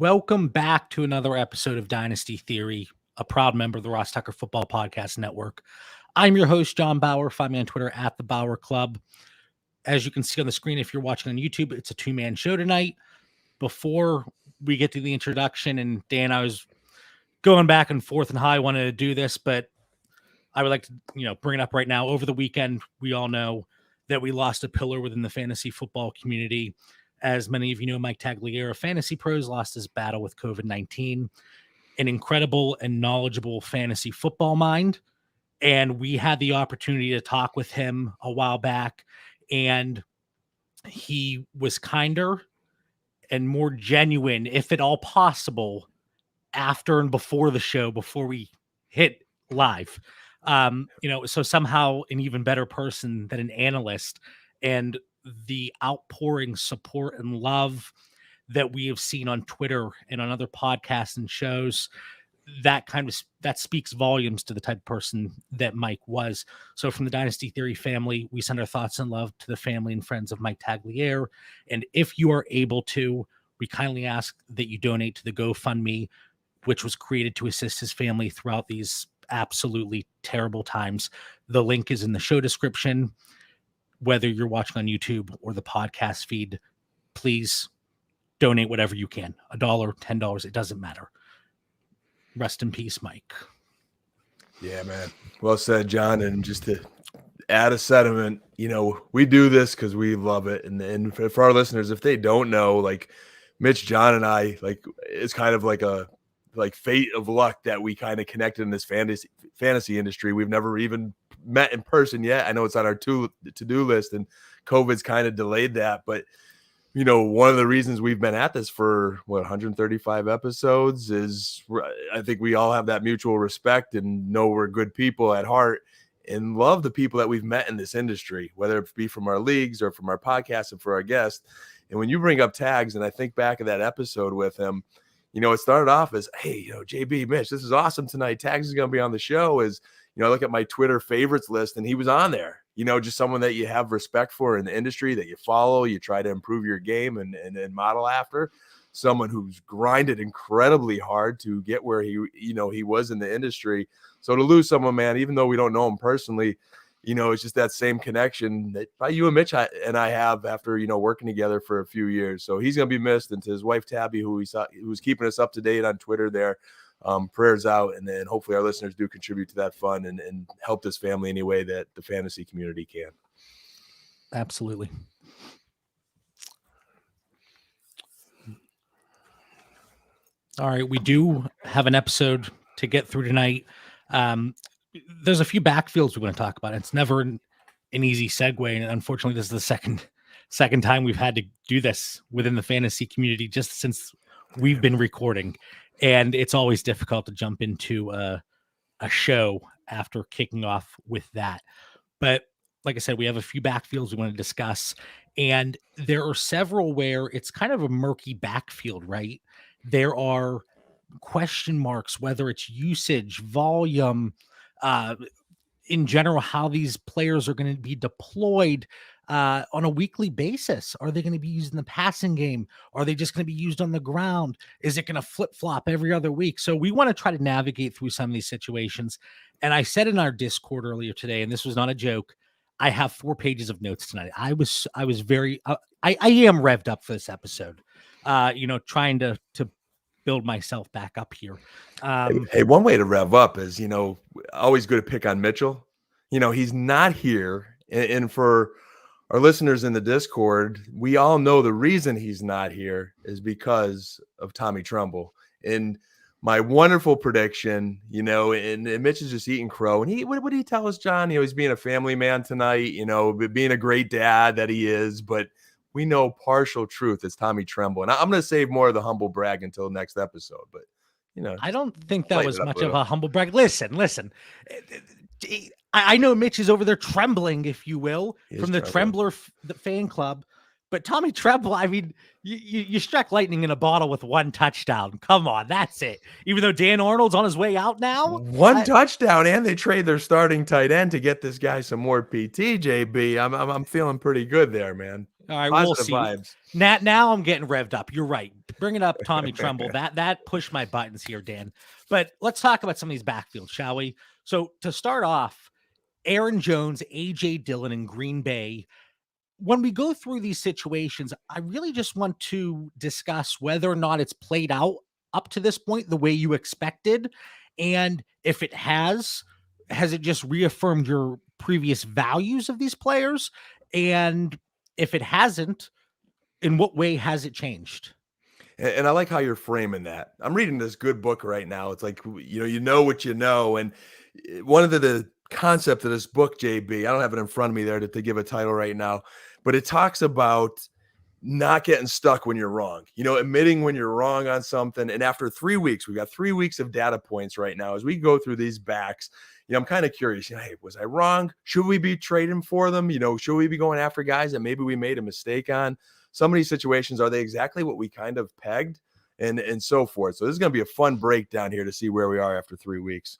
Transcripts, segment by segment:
Welcome back to another episode of Dynasty Theory, a proud member of the Ross Tucker Football Podcast Network. I'm your host, John Bauer. Find me on Twitter at The Bauer Club. As you can see on the screen, if you're watching on YouTube, it's a two-man show tonight. Before we get to the introduction, and Dan, I was going back and forth and how I wanted to do this, but I would like to, bring it up right now. Over the weekend, we all know that we lost a pillar within the fantasy football community. As many of you know, Mike Tagliere of Fantasy Pros lost his battle with COVID-19, an incredible and knowledgeable fantasy football mind. And we had the opportunity to talk with him a while back, and he was kinder and more genuine, if at all possible, after and before the show, before we hit live. So somehow an even better person than an analyst, and the outpouring support and love that we have seen on Twitter and on other podcasts and shows, that speaks volumes to the type of person that Mike was. So from the Dynasty Theory family, we send our thoughts and love to the family and friends of Mike Tagliere. And if you are able to, we kindly ask that you donate to the GoFundMe, which was created to assist his family throughout these absolutely terrible times. The link is in the show description. Whether you're watching on YouTube or the podcast feed, please donate whatever you can. $1, $10, it doesn't matter. Rest in peace, Mike. Yeah, man. Well said, John. And just to add a sentiment, we do this because we love it. And for our listeners, if they don't know, like Mitch, John, and I, it's kind of like a fate of luck that we kind of connected in this fantasy industry. We've never even met in person yet. I know it's on our to-do list, and COVID's kind of delayed that. But, one of the reasons we've been at this for 135 episodes is I think we all have that mutual respect and know we're good people at heart and love the people that we've met in this industry, whether it be from our leagues or from our podcast and for our guests. And when you bring up Tags, and I think back of that episode with him, it started off as, hey, JB, Mitch, this is awesome tonight. Tags is going to be on the show. I look at my Twitter favorites list, and he was on there. Just someone that you have respect for in the industry, that you follow, you try to improve your game and model after. Someone who's grinded incredibly hard to get where he was in the industry. So to lose someone, man, even though we don't know him personally, it's just that same connection that you and Mitch and I have after, working together for a few years. So he's going to be missed. And to his wife, Tabby, who's keeping us up to date on Twitter there, prayers out. And then hopefully our listeners do contribute to that fund and help this family any way that the fantasy community can. Absolutely. All right. We do have an episode to get through tonight. There's a few backfields we want to talk about. It's never an easy segue. And unfortunately, this is the second time we've had to do this within the fantasy community just since we've been recording. And it's always difficult to jump into a show after kicking off with that. But like I said, we have a few backfields we want to discuss. And there are several where it's kind of a murky backfield, right? There are question marks, whether it's usage, volume, in general, how these players are going to be deployed on a weekly basis. Are they going to be used in the passing game? Are they just going to be used on the ground? Is it going to flip-flop every other week? So we want to try to navigate through some of these situations. And I said in our Discord earlier today, and this was not a joke, I have 4 pages of notes tonight. I was very, I am revved up for this episode, trying to build myself back up here. Hey, one way to rev up is, always good to pick on Mitchell. He's not here. And for our listeners in the Discord, we all know the reason he's not here is because of Tommy Tremble. And my wonderful prediction, and Mitch is just eating crow. And what did he tell us, John? He's being a family man tonight, being a great dad that he is. But we know partial truth is Tommy Tremble. And I'm going to save more of the humble brag until the next episode. But, I don't think that was much of a humble brag. Listen. I know Mitch is over there trembling, if you will, from the Trembler the fan club. But Tommy Tremble, I mean, you struck lightning in a bottle with 1 touchdown. Come on, that's it. Even though Dan Arnold's on his way out now. 1 touchdown, and they trade their starting tight end to get this guy some more PT, JB. I'm feeling pretty good there, man. All right, we'll Positive see. vibes. Now I'm getting revved up. You're right. Bringing up Tommy Tremble. That pushed my buttons here, Dan. But let's talk about some of these backfields, shall we? So to start off, Aaron Jones, A.J. Dillon in Green Bay. When we go through these situations, I really just want to discuss whether or not it's played out up to this point the way you expected. And if it has it just reaffirmed your previous values of these players? And if it hasn't, in what way has it changed? And I like how you're framing that. I'm reading this good book right now. It's like, you know what you know. And one of the concept of this book, JB, I don't have it in front of me there to give a title right now, but it talks about not getting stuck when you're wrong, admitting when you're wrong on something. And after 3 weeks, we've got 3 weeks of data points right now as we go through these backs. I'm kind of curious, hey, was I wrong? Should we be trading for them? Should we be going after guys that maybe we made a mistake on? Some of these situations, are they exactly what we kind of pegged and so forth? So this is going to be a fun breakdown here to see where we are after 3 weeks.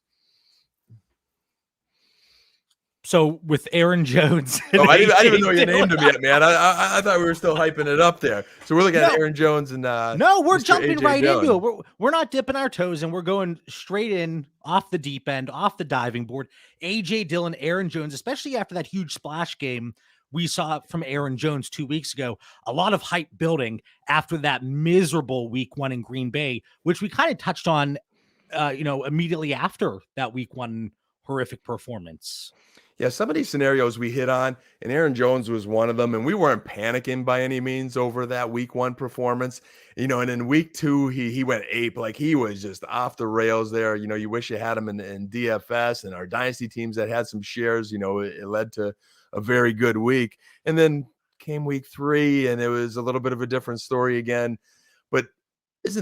So with Aaron Jones. Oh, I didn't even know your name to me yet, man. I thought we were still hyping it up there. So we're looking at Aaron Jones and no, we're Mr. jumping AJ right Jones. into it. We're not dipping our toes, and we're going straight in off the deep end, off the diving board. A.J. Dillon, Aaron Jones, especially after that huge splash game we saw from Aaron Jones 2 weeks ago. A lot of hype building after that miserable week 1 in Green Bay, which we kind of touched on, immediately after that week 1 horrific performance. Yeah, some of these scenarios we hit on, and Aaron Jones was one of them, and we weren't panicking by any means over that week 1 performance. And in week 2, he went ape. Like, he was just off the rails there. You wish you had him in DFS and our dynasty teams that had some shares. It led to a very good week. And then came week 3, and it was a little bit of a different story again. But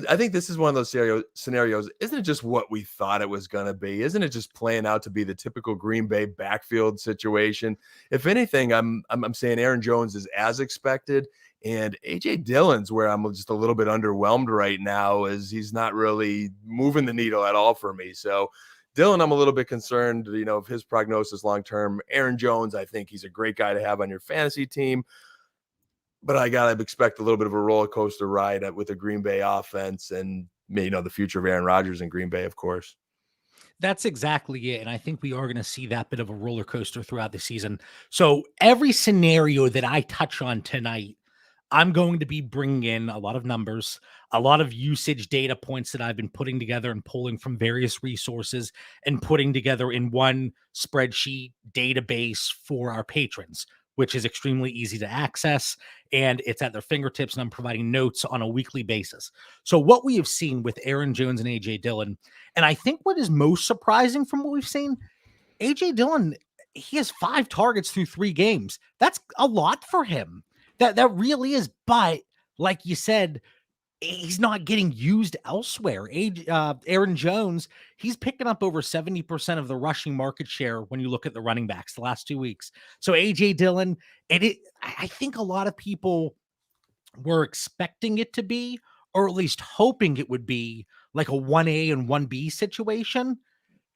I think this is one of those scenarios. Isn't it just what we thought it was going to be? Isn't it just playing out to be the typical Green Bay backfield situation? If anything, I'm saying Aaron Jones is as expected, and A.J. Dillon's where I'm just a little bit underwhelmed right now, as he's not really moving the needle at all for me. So Dillon, I'm a little bit concerned, of his prognosis long term. Aaron Jones, I think he's a great guy to have on your fantasy team. But I got to expect a little bit of a roller coaster ride with the Green Bay offense and, the future of Aaron Rodgers in Green Bay, of course. That's exactly it. And I think we are going to see that bit of a roller coaster throughout the season. So every scenario that I touch on tonight, I'm going to be bringing in a lot of numbers, a lot of usage data points that I've been putting together and pulling from various resources and putting together in one spreadsheet database for our patrons, which is extremely easy to access, and it's at their fingertips, and I'm providing notes on a weekly basis. So what we have seen with Aaron Jones and A.J. Dillon, and I think what is most surprising from what we've seen, A.J. Dillon, he has 5 targets through 3 games. That's a lot for him. That really is, but like you said, he's not getting used elsewhere. Aaron Jones, he's picking up over 70% of the rushing market share when you look at the running backs the last 2 weeks. So A.J. Dillon, I think a lot of people were expecting it to be, or at least hoping it would be, like a 1A and 1B situation.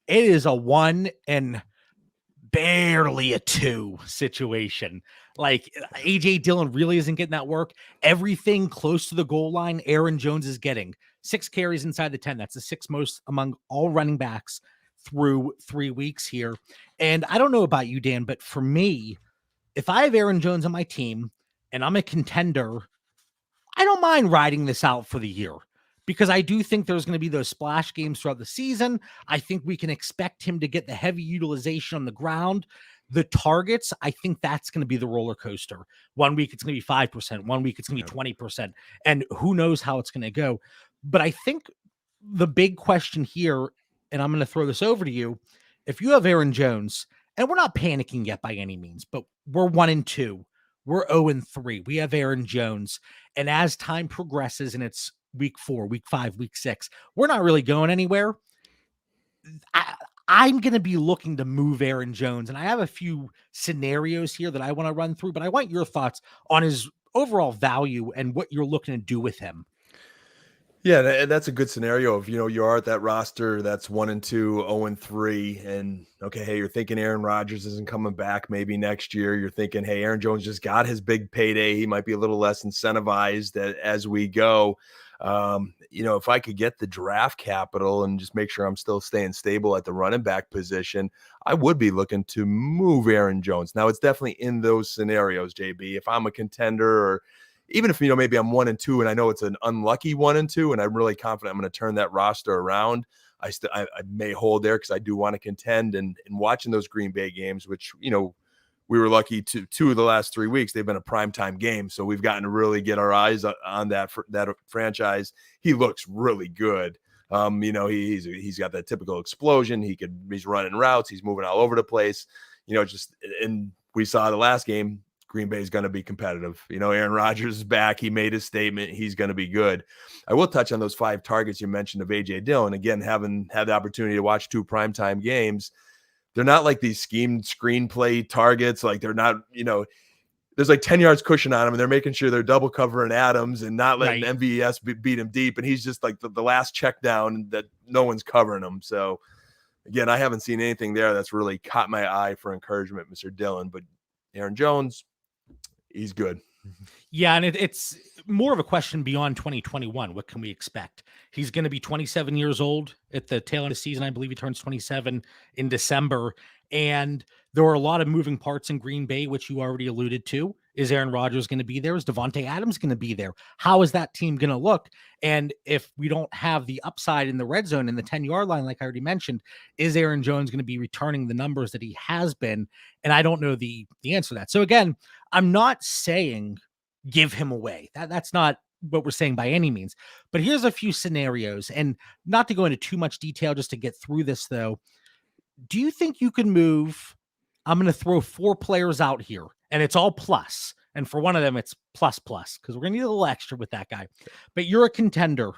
It is a 1 and barely a 2 situation. Like, A.J. Dillon really isn't getting that work. Everything close to the goal line, Aaron Jones is getting 6 carries inside the 10. That's the 6th most among all running backs through 3 weeks here. And I don't know about you, Dan, but for me, if I have Aaron Jones on my team and I'm a contender, I don't mind riding this out for the year, because I do think there's going to be those splash games throughout the season. I think we can expect him to get the heavy utilization on the ground. The targets, I think that's going to be the roller coaster. 1 week it's going to be 5%. 1 week it's going to be 20%. And who knows how it's going to go. But I think the big question here, and I'm going to throw this over to you, if you have Aaron Jones, and we're not panicking yet by any means, but we're 1-2. We're 0-3. We have Aaron Jones. And as time progresses and it's week 4, week 5, week 6, we're not really going anywhere. I'm going to be looking to move Aaron Jones. And I have a few scenarios here that I want to run through, but I want your thoughts on his overall value and what you're looking to do with him. Yeah, that's a good scenario of, you are at that roster that's 1-2, 0-3, and okay, hey, you're thinking Aaron Rodgers isn't coming back maybe next year. You're thinking, hey, Aaron Jones just got his big payday. He might be a little less incentivized as we go. If I could get the draft capital and just make sure I'm still staying stable at the running back position, I would be looking to move Aaron Jones. Now, it's definitely in those scenarios, JB. If I'm a contender, or even if, maybe I'm 1-2 and I know it's an unlucky 1-2 and I'm really confident I'm going to turn that roster around, I may hold there because I do want to contend. And watching those Green Bay games, which, we were lucky to 2 of the last 3 weeks, they've been a primetime game. So we've gotten to really get our eyes on that franchise. He looks really good. He's got that typical explosion. He's running routes. He's moving all over the place, and we saw the last game, Green Bay is going to be competitive. Aaron Rodgers is back. He made his statement. He's going to be good. I will touch on those 5 targets you mentioned of A.J. Dillon. Again, having had the opportunity to watch 2 primetime games, they're not like these schemed screenplay targets. Like they're not, there's like 10 yards cushion on him and they're making sure they're double covering Adams and not letting MVS beat him deep. And he's just like the last check down that no one's covering him. So again, I haven't seen anything there that's really caught my eye for encouragement, Mr. Dillon, but Aaron Jones, he's good. Yeah, and it's more of a question beyond 2021. What can we expect? He's going to be 27 years old at the tail end of the season. I believe he turns 27 in December. And there are a lot of moving parts in Green Bay, which you already alluded to. Is Aaron Rodgers going to be there? Is Devontae Adams going to be there? How is that team going to look? And if we don't have the upside in the red zone in the 10-yard line, like I already mentioned, is Aaron Jones going to be returning the numbers that he has been? And I don't know the answer to that. So again, I'm not saying give him away. That's not what we're saying by any means. But here's a few scenarios, and not to go into too much detail just to get through this, though. Do you think you can move? I'm going to throw 4 players out here, and it's all plus. And for one of them, it's plus because we're going to need a little extra with that guy. But you're a contender,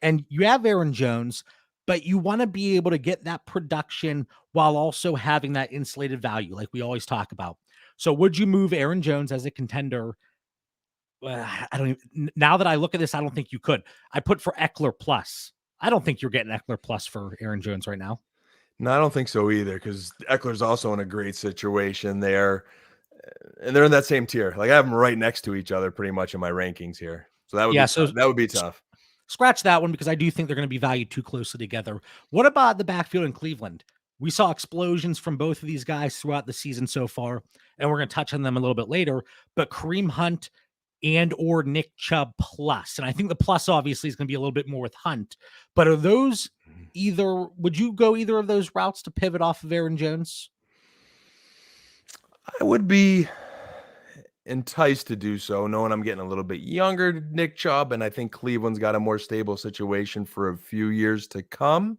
and you have Aaron Jones, but you want to be able to get that production while also having that insulated value, like we always talk about. So would you move Aaron Jones as a contender? I don't even, now that I look at this, I don't think you could. I put for Eckler plus. I don't think you're getting Eckler plus for Aaron Jones right now. No, I don't think so either, because Eckler's also in a great situation there. And they're in that same tier. Like I have them right next to each other pretty much in my rankings here. So that would be tough. Scratch that one because I do think they're going to be valued too closely together. What about the backfield in Cleveland? We saw explosions from both of these guys throughout the season so far, and we're going to touch on them a little bit later. But Kareem Hunt and or Nick Chubb plus. And I think the plus obviously is going to be a little bit more with Hunt. But are those would you go either of those routes to pivot off of Aaron Jones? I would be enticed to do so, knowing I'm getting a little bit younger, Nick Chubb, and I think Cleveland's got a more stable situation for a few years to come.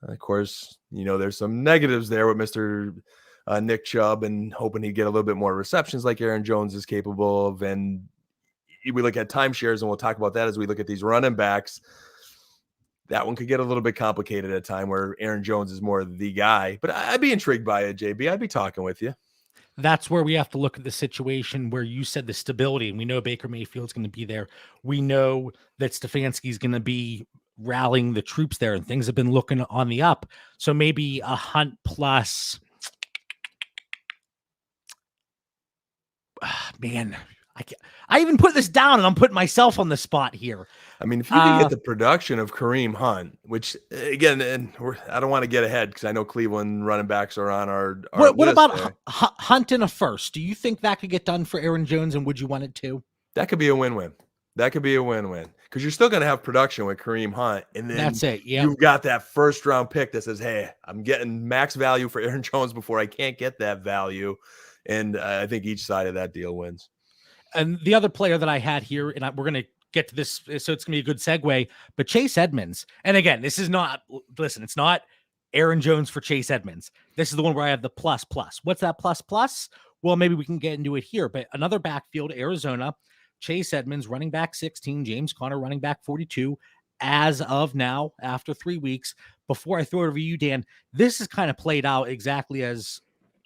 Of course, there's some negatives there with Mr. Nick Chubb and hoping he'd get a little bit more receptions like Aaron Jones is capable of. And we look at timeshares, and we'll talk about that as we look at these running backs. That one could get a little bit complicated at a time where Aaron Jones is more the guy. But I'd be intrigued by it, JB. I'd be talking with you. That's where we have to look at the situation where you said the stability, and we know Baker Mayfield's going to be there. We know that Stefanski's going to be rallying the troops there, and things have been looking on the up. So maybe a Hunt plus. Man, I even put this down, and I'm putting myself on the spot here. I mean, if you can get the production of Kareem Hunt, which again, and I don't want to get ahead because I know Cleveland running backs are on our what list about there. Hunt in a first? Do you think that could get done for Aaron Jones, and would you want it to? That could be a win-win. That could be a win-win because you're still going to have production with Kareem Hunt, and then that's it. Yeah, you've got that first-round pick that says, "Hey, I'm getting max value for Aaron Jones before I can't get that value," and I think each side of that deal wins. And the other player that I had here, and we're going to get to this, so it's going to be a good segue, but Chase Edmonds. And again, it's not Aaron Jones for Chase Edmonds. This is the one where I have the plus. What's that plus? Well, maybe we can get into it here, but another backfield, Arizona, Chase Edmonds, running back 16, James Conner, running back 42, as of now, after 3 weeks. Before I throw it over to you, Dan, this is kind of played out exactly as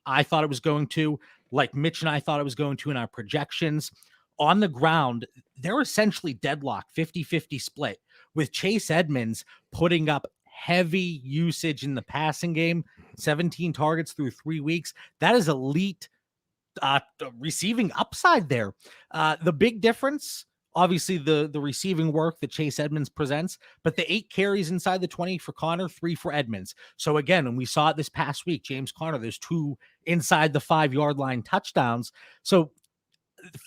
I thought it was going to, like Mitch and I thought it was going to in our projections. On the ground, they're essentially deadlocked, 50-50 split, with Chase Edmonds putting up heavy usage in the passing game, 17 targets through 3 weeks. That is elite receiving upside there. The big difference, obviously, the receiving work that Chase Edmonds presents, but the 8 carries inside the 20 for Connor, 3 for Edmonds. So again, and we saw it this past week, James Conner, there's 2 inside the 5-yard line touchdowns. So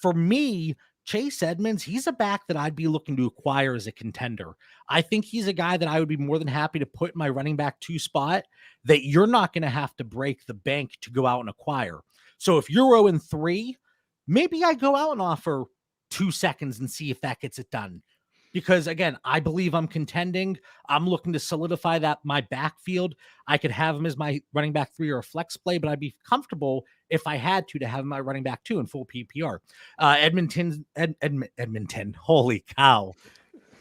for me, Chase Edmonds, he's a back that I'd be looking to acquire as a contender. I think he's a guy that I would be more than happy to put in my running back 2 spot that you're not going to have to break the bank to go out and acquire. So if you're 0-3, maybe I go out and offer 2 seconds and see if that gets it done. Because again, I believe I'm contending. I'm looking to solidify that my backfield. I could have him as my running back 3 or a flex play, but I'd be comfortable if I had to have my running back 2 in full PPR. Edmonton. Holy cow!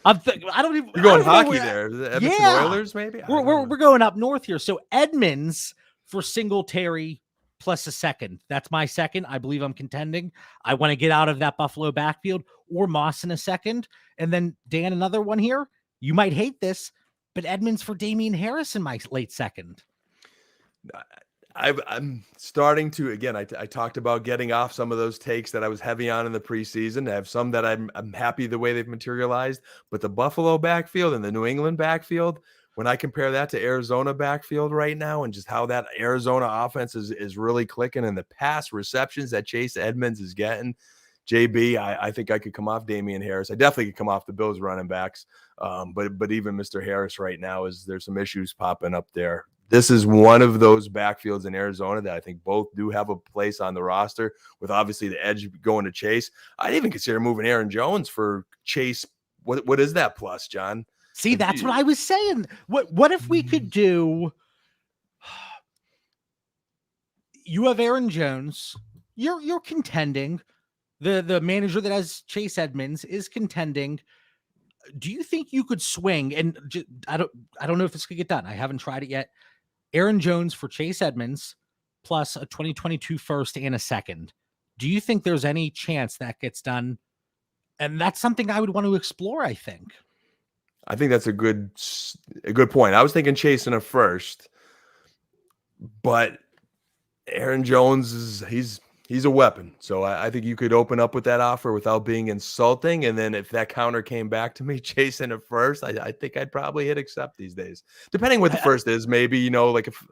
I don't even. You're going hockey there. The Edmonton Oilers, maybe. We're going up north here. So Edmonds for Singletary plus a second. That's my second. I believe I'm contending. I want to get out of that Buffalo backfield, or Moss in a second. And then Dan, another one here. You might hate this, but Edmonds for Damian Harris in my late second. I'm starting to, again, I talked about getting off some of those takes that I was heavy on in the preseason. I have some that I'm happy the way they've materialized, but the Buffalo backfield and the New England backfield, when I compare that to Arizona backfield right now and just how that Arizona offense is really clicking and the pass receptions that Chase Edmonds is getting, JB, I think I could come off Damian Harris. I definitely could come off the Bills running backs. But even Mr. Harris right now there's some issues popping up there. This is one of those backfields in Arizona that I think both do have a place on the roster, with obviously the edge going to Chase. I'd even consider moving Aaron Jones for Chase. What is that plus, John? See, that's what I was saying. What if we could do? You have Aaron Jones. You're contending. The manager that has Chase Edmonds is contending. Do you think you could swing? And I don't know if this could get done. I haven't tried it yet. Aaron Jones for Chase Edmonds plus a 2022 first and a second. Do you think there's any chance that gets done? And that's something I would want to explore, I think. I think that's a good point. I was thinking Chase in a first, but Aaron Jones he's a weapon. So I think you could open up with that offer without being insulting. And then if that counter came back to me, Chase in a first, I think I'd probably hit accept these days, depending what the first is. Maybe, like if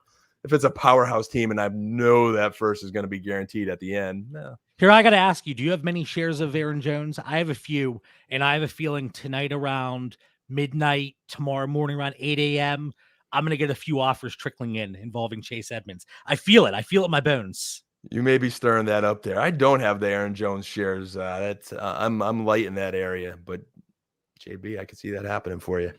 it's a powerhouse team and I know that first is going to be guaranteed at the end. No. Here, I got to ask you, do you have many shares of Aaron Jones? I have a few, and I have a feeling tonight around midnight, tomorrow morning around 8 a.m., I'm going to get a few offers trickling in involving Chase Edmonds. I feel it. I feel it in my bones. You may be stirring that up there. I don't have the Aaron Jones shares. I'm light in that area, but JB, I can see that happening for you.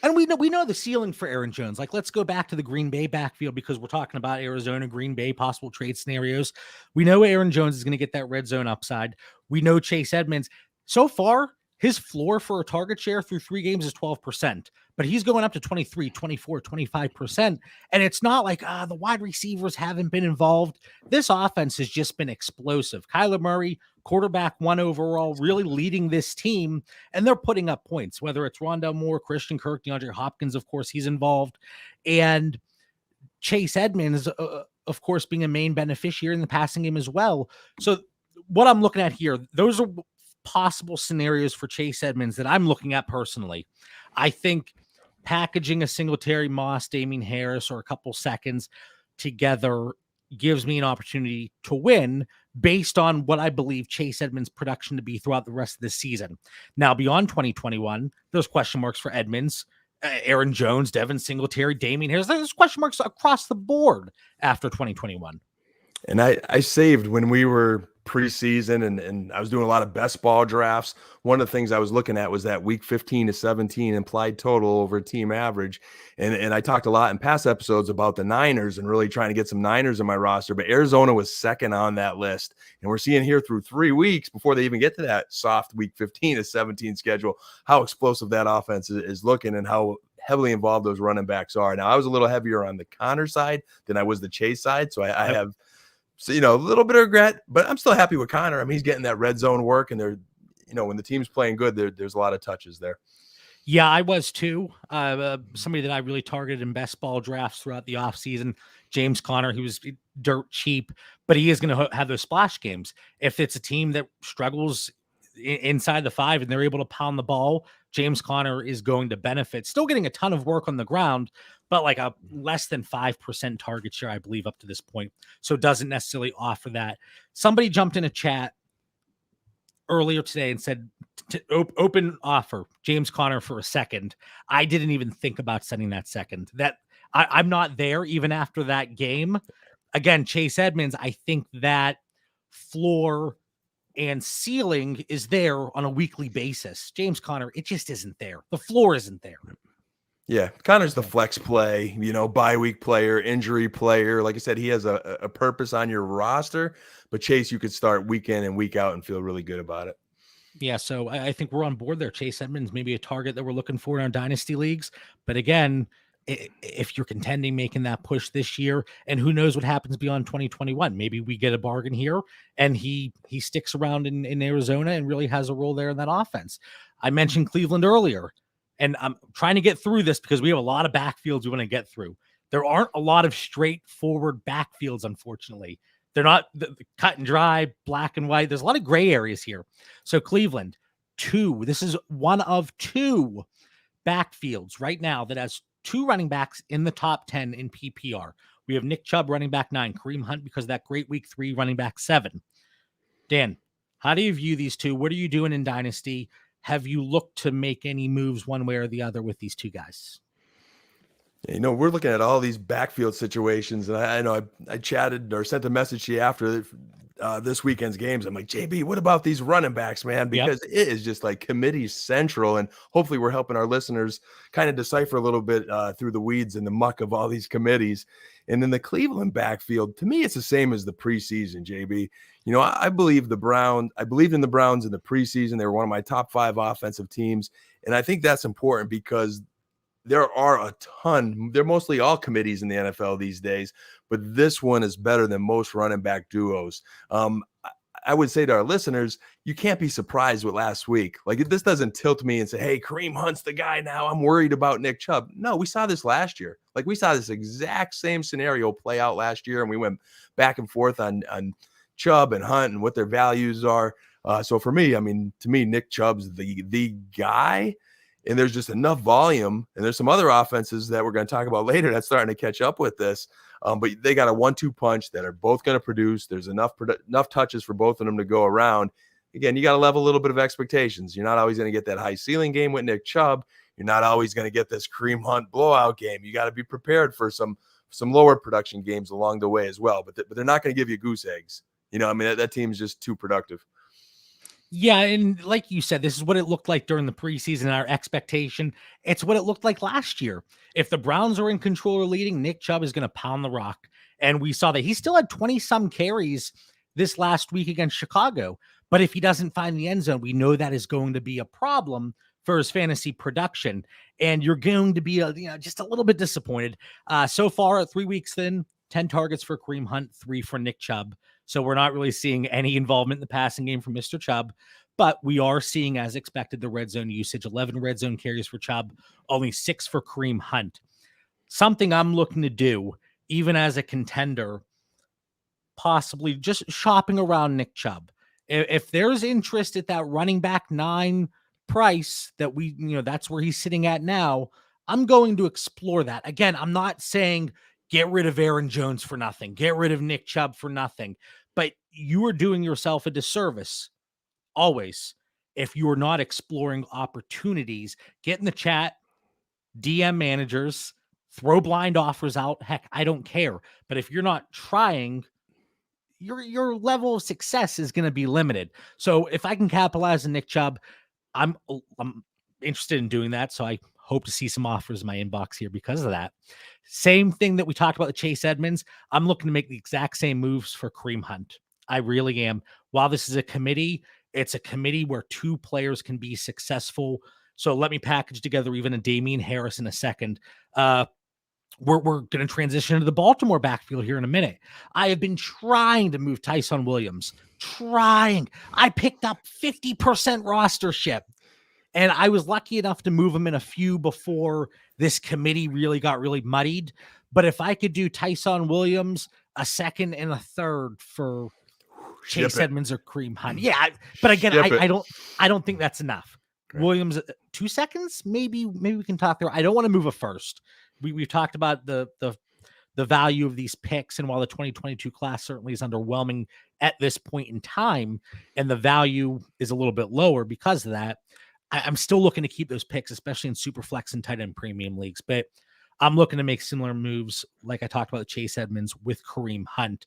And we know the ceiling for Aaron Jones. Like, let's go back to the Green Bay backfield because we're talking about Arizona, Green Bay, possible trade scenarios. We know Aaron Jones is going to get that red zone upside. We know Chase Edmonds. So far, his floor for a target share through 3 games is 12%, but he's going up to 23, 24, 25%. And it's not like the wide receivers haven't been involved. This offense has just been explosive. Kyler Murray, quarterback 1 overall, really leading this team, and they're putting up points, whether it's Rondell Moore, Christian Kirk, DeAndre Hopkins, of course, he's involved. And Chase Edmonds, of course, being a main beneficiary in the passing game as well. So what I'm looking at here, those are possible scenarios for Chase Edmonds that I'm looking at personally. I think packaging a Singletary, Moss, Damian Harris, or a couple seconds together gives me an opportunity to win based on what I believe Chase Edmonds' production to be throughout the rest of the season. Now, beyond 2021, there's question marks for Edmonds, Aaron Jones, Devin Singletary, Damian Harris. There's question marks across the board after 2021. And I saved when we were preseason and I was doing a lot of best ball drafts. One of the things I was looking at was that week 15 to 17 implied total over team average. And I talked a lot in past episodes about the Niners and really trying to get some Niners in my roster, but Arizona was second on that list. And we're seeing here through 3 weeks before they even get to that soft week 15 to 17 schedule, how explosive that offense is looking and how heavily involved those running backs are. Now, I was a little heavier on the Connor side than I was the Chase side. So I have, a little bit of regret, but I'm still happy with Connor. I mean, he's getting that red zone work, and they're, when the team's playing good, there's a lot of touches there. Yeah, I was too. Somebody that I really targeted in best ball drafts throughout the offseason, James Conner. He was dirt cheap, but he is going to have those splash games. If it's a team that struggles inside the 5 and they're able to pound the ball, James Conner is going to benefit. Still getting a ton of work on the ground, but like a less than 5% target share, I believe, up to this point. So it doesn't necessarily offer that. Somebody jumped in a chat earlier today and said open offer James Conner for a second. I didn't even think about sending that second. That I'm not there even after that game. Again, Chase Edmonds, I think that floor and ceiling is there on a weekly basis. James Conner, it just isn't there. The floor isn't there. Yeah, Connor's the flex play, bye week player, injury player. Like I said, he has a purpose on your roster, but Chase, you could start week in and week out and feel really good about it. Yeah, so I think we're on board there. Chase Edmonds, maybe a target that we're looking for in our dynasty leagues. But again, if you're contending, making that push this year, and who knows what happens beyond 2021, maybe we get a bargain here and he sticks around in Arizona and really has a role there in that offense. I mentioned Cleveland earlier, and I'm trying to get through this because we have a lot of backfields we want to get through. There aren't a lot of straightforward backfields, unfortunately. They're not the cut and dry, black and white. There's a lot of gray areas here. So Cleveland, this is one of 2 backfields right now that has 2 running backs in the top 10 in PPR. We have Nick Chubb, running back 9, Kareem Hunt, because of that great week 3, running back 7. Dan, how do you view these 2? What are you doing in Dynasty? Have you looked to make any moves one way or the other with these 2 guys? We're looking at all these backfield situations, and I know I chatted or sent a message to you after this weekend's games. I'm like, JB, what about these running backs, man? Because it is just like committee central, and hopefully we're helping our listeners kind of decipher a little bit through the weeds and the muck of all these committees. And then the Cleveland backfield, to me, it's the same as the preseason, JB. I believe I believed in the Browns in the preseason. They were one of my top 5 offensive teams, and I think that's important because there are a ton. They're mostly all committees in the NFL these days, but this one is better than most running back duos. I would say to our listeners, you can't be surprised with last week. Like, this doesn't tilt me and say, hey, Kareem Hunt's the guy now. I'm worried about Nick Chubb. No, we saw this last year. Like, we saw this exact same scenario play out last year, and we went back and forth on Chubb and Hunt and what their values are. So for me, to me, Nick Chubb's the guy. And there's just enough volume, and there's some other offenses that we're going to talk about later that's starting to catch up with this. But they got a 1-2 punch that are both going to produce. There's enough touches for both of them to go around. Again, you got to level a little bit of expectations. You're not always going to get that high ceiling game with Nick Chubb. You're not always going to get this Kareem Hunt blowout game. You got to be prepared for some lower production games along the way as well. But they're not going to give you goose eggs. That team's just too productive. Yeah, and like you said, this is what it looked like during the preseason, our expectation. It's what it looked like last year. If the Browns are in control or leading, Nick Chubb is going to pound the rock. And we saw that he still had 20-some carries this last week against Chicago. But if he doesn't find the end zone, we know that is going to be a problem for his fantasy production. And you're going to be just a little bit disappointed. So far, at 3 weeks in, 10 targets for Kareem Hunt, 3 for Nick Chubb. So we're not really seeing any involvement in the passing game from Mr. Chubb, but we are seeing, as expected, the red zone usage. 11 red zone carries for Chubb, only 6 for Kareem Hunt. Something I'm looking to do, even as a contender, possibly just shopping around Nick Chubb. If there's interest at that running back 9 price that that's where he's sitting at now, I'm going to explore that. Again, I'm not saying get rid of Aaron Jones for nothing. Get rid of Nick Chubb for nothing. But you are doing yourself a disservice always if you are not exploring opportunities. Get in the chat, DM managers, throw blind offers out. Heck, I don't care. But if you're not trying, your level of success is going to be limited. So if I can capitalize on Nick Chubb, I'm interested in doing that. So I hope to see some offers in my inbox here because of that. Same thing that we talked about with Chase Edmonds. I'm looking to make the exact same moves for Kareem Hunt. I really am. While this is a committee, it's a committee where 2 players can be successful. So let me package together even a Damian Harris in a second. We're going to transition to the Baltimore backfield here in a minute. I have been trying to move Tyson Williams. I picked up 50% rostership. And I was lucky enough to move him in a few before this committee really got really muddied. But if I could do Tyson Williams, a second and a third for Chase Edmonds or Kareem Hunt. Yeah. But again, I don't think that's enough. Right. Williams, 2 seconds, maybe we can talk there. I don't want to move a first. We've talked about the value of these picks. And while the 2022 class certainly is underwhelming at this point in time, and the value is a little bit lower because of that, I'm still looking to keep those picks, especially in super flex and tight end premium leagues. But I'm looking to make similar moves, like I talked about Chase Edmonds with Kareem Hunt.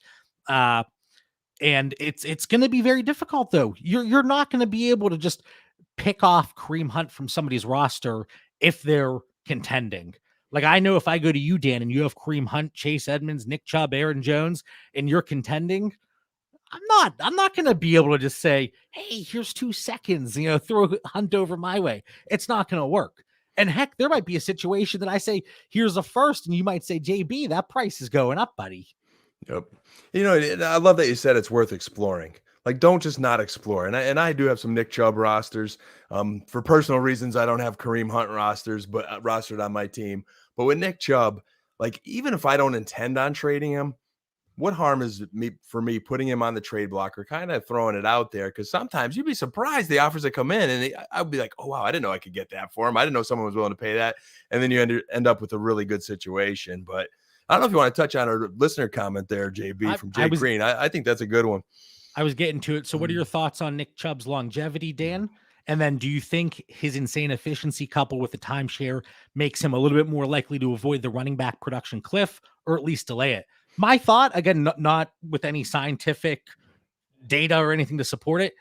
And it's going to be very difficult, though. You're not going to be able to just pick off Kareem Hunt from somebody's roster if they're contending. Like, I know if I go to you, Dan, and you have Kareem Hunt, Chase Edmonds, Nick Chubb, Aaron Jones, and you're contending, I'm not going to be able to just say, hey, here's 2 seconds, throw Hunt over my way. It's not going to work. And heck, there might be a situation that I say, here's a first, and you might say, JB, that price is going up, buddy. Yep. I love that you said it's worth exploring. Like, don't just not explore. And I do have some Nick Chubb rosters. For personal reasons, I don't have Kareem Hunt rosters, but rostered on my team. But with Nick Chubb, like, even if I don't intend on trading him, what harm is for me putting him on the trade block or kind of throwing it out there? Because sometimes you'd be surprised the offers that come in, and I'd be like, oh, wow, I didn't know I could get that for him. I didn't know someone was willing to pay that. And then you end up with a really good situation. But I don't know if you want to touch on our listener comment there, JB, from Jay Green. I think that's a good one. I was getting to it. So what are your thoughts on Nick Chubb's longevity, Dan? And then do you think his insane efficiency coupled with the timeshare makes him a little bit more likely to avoid the running back production cliff or at least delay it? My thought, again, not with any scientific data or anything to support it,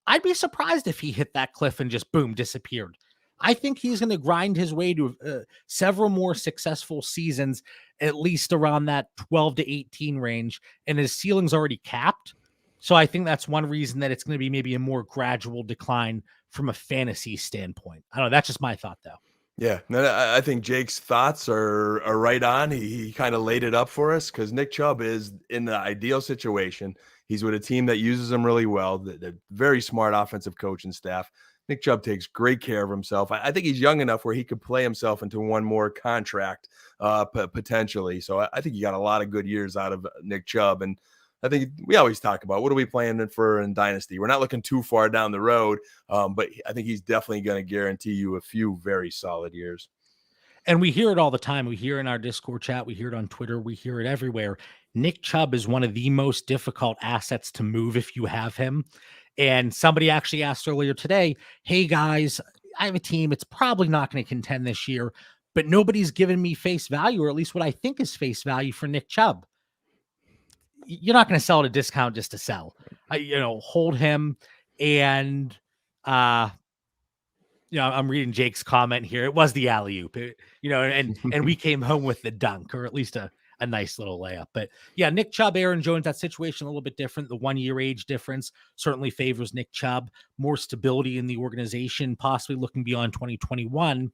I'd be surprised if he hit that cliff and just, boom, disappeared. I think he's going to grind his way to several more successful seasons, at least around that 12 to 18 range, and his ceiling's already capped. So I think that's one reason that it's going to be maybe a more gradual decline from a fantasy standpoint. I don't know. That's just my thought, though. Yeah, I think Jake's thoughts are right on. He kind of laid it up for us because Nick Chubb is in the ideal situation. He's with a team that uses him really well, the very smart offensive coach and staff. Nick Chubb takes great care of himself. I think he's young enough where he could play himself into one more contract potentially. So I think you got a lot of good years out of Nick Chubb. And I think we always talk about what are we playing for in Dynasty. We're not looking too far down the road, but I think he's definitely going to guarantee you a few very solid years. And we hear it all the time. We hear it in our Discord chat. We hear it on Twitter. We hear it everywhere. Nick Chubb is one of the most difficult assets to move if you have him. And somebody actually asked earlier today, hey, guys, I have a team. It's probably not going to contend this year, but nobody's given me face value, or at least what I think is face value for Nick Chubb. You're not going to sell at a discount just to sell. Hold him. And, I'm reading Jake's comment here. It was the alley-oop, and we came home with the dunk, or at least a nice little layup. But yeah, Nick Chubb, Aaron Jones, that situation a little bit different. The 1 year age difference certainly favors Nick Chubb. More stability in the organization, possibly looking beyond 2021.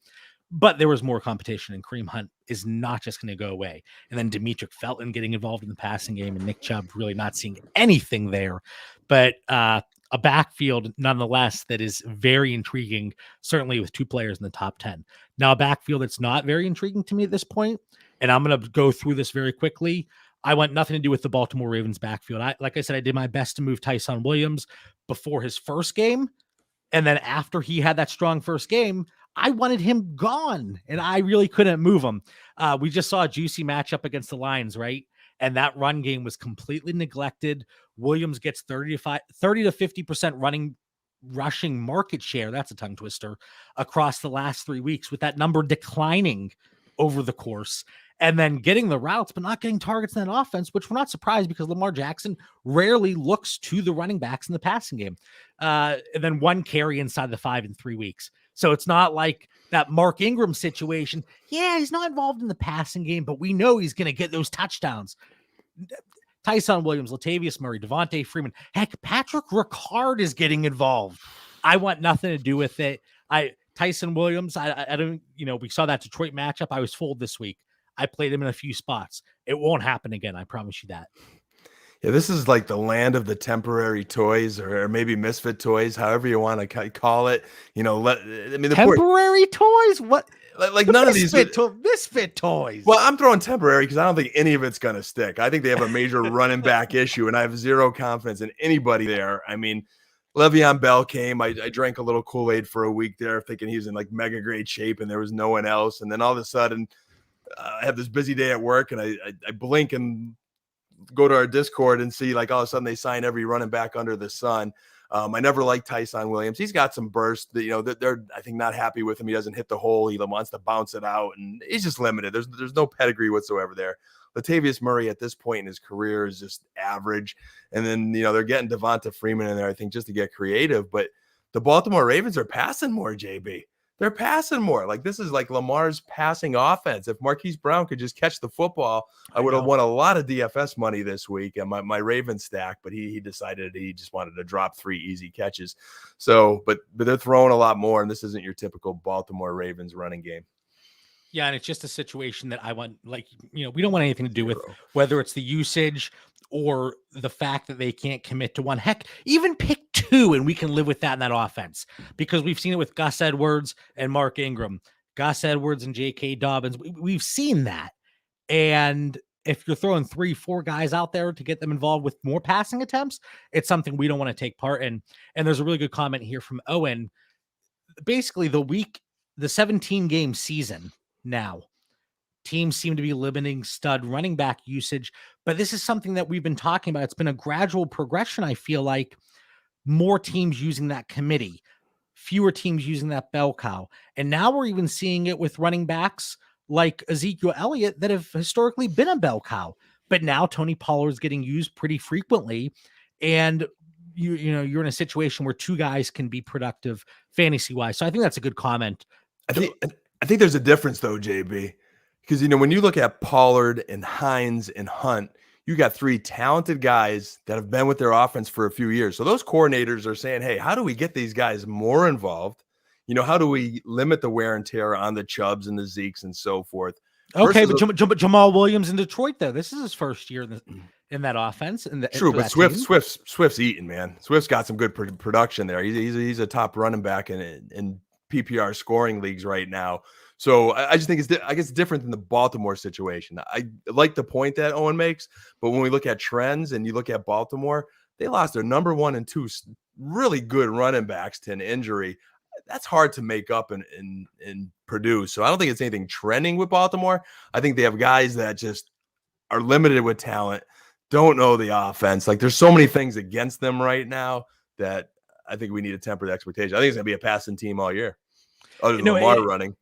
But there was more competition, and Kareem Hunt is not just going to go away. And then Demetric Felton getting involved in the passing game, and Nick Chubb really not seeing anything there. But a backfield, nonetheless, that is very intriguing, certainly with 2 players in the top 10. Now, a backfield that's not very intriguing to me at this point, and I'm going to go through this very quickly. I want nothing to do with the Baltimore Ravens backfield. Like I said, I did my best to move Tyson Williams before his first game. And then after he had that strong first game, I wanted him gone, and I really couldn't move him. We just saw a juicy matchup against the Lions, right? And that run game was completely neglected. Williams gets 30 to 50% rushing market share. That's a tongue twister across the last 3 weeks, with that number declining over the course, and then getting the routes, but not getting targets in that offense, which we're not surprised because Lamar Jackson rarely looks to the running backs in the passing game. And then 1 carry inside the 5 in 3 weeks. So it's not like that Mark Ingram situation. Yeah, he's not involved in the passing game, but we know he's going to get those touchdowns. Tyson Williams, Latavius Murray, Devontae Freeman. Heck, Patrick Ricard is getting involved. I want nothing to do with it. Tyson Williams, I don't, we saw that Detroit matchup. I was fooled this week. I played him in a few spots. It won't happen again. I promise you that. Yeah, this is like the land of the temporary toys, or maybe misfit toys, however you want to call it. I mean, the poor, Temporary toys? What? like none of these. Misfit toys. Well, I'm throwing temporary because I don't think any of it's going to stick. I think they have a major running back issue, and I have zero confidence in anybody there. I mean, Le'Veon Bell came. I drank a little Kool-Aid for a week there, thinking he was in like mega great shape, and there was no one else. And then all of a sudden, I have this busy day at work, and I blink and go to our Discord and see like all of a sudden they sign every running back under the sun. I never liked Tyson Williams. He's got some burst that, they're, I think, not happy with him. He doesn't hit the hole. He wants to bounce it out, and he's just limited. There's no pedigree whatsoever there. Latavius Murray at this point in his career is just average. And then, they're getting Devonta Freeman in there, I think, just to get creative. But the Baltimore Ravens are passing more, JB. They're passing more. Like, this is like Lamar's passing offense. If Marquise Brown could just catch the football, I would have won a lot of DFS money this week and my Ravens stack, but he decided he just wanted to drop 3 easy catches. So, but they're throwing a lot more, and this isn't your typical Baltimore Ravens running game. Yeah, and it's just a situation that I want, we don't want anything to do with whether it's the usage or the fact that they can't commit to one. Heck, even pick 2 and we can live with that in that offense, because we've seen it with Gus Edwards and Mark Ingram, Gus Edwards and J.K. Dobbins. We've seen that. And if you're throwing 3-4 guys out there to get them involved with more passing attempts, it's something we don't want to take part in. And there's a really good comment here from Owen. Basically, the 17-game season now, teams seem to be limiting stud running back usage, but this is something that we've been talking about. It's been a gradual progression. I feel like more teams using that committee, fewer teams using that bell cow. And now we're even seeing it with running backs like Ezekiel Elliott that have historically been a bell cow, but now Tony Pollard is getting used pretty frequently. And you're in a situation where 2 guys can be productive fantasy wise. So I think that's a good comment. I think there's a difference though, JB, because, when you look at Pollard and Hines and Hunt, you got 3 talented guys that have been with their offense for a few years. So those coordinators are saying, hey, how do we get these guys more involved? How do we limit the wear and tear on the Chubbs and the Zekes and so forth? Okay, but Jamal Williams in Detroit, though, this is his first year in that offense. True, but Swift's eating, man. Swift's got some good production there. He's a top running back in PPR scoring leagues right now. So I just think it's different than the Baltimore situation. I like the point that Owen makes, but when we look at trends and you look at Baltimore, they lost their number 1 and 2 really good running backs to an injury. That's hard to make up and produce. So I don't think it's anything trending with Baltimore. I think they have guys that just are limited with talent, don't know the offense. Like, there's so many things against them right now that I think we need to temper the expectation. I think it's going to be a passing team all year, other than Lamar running.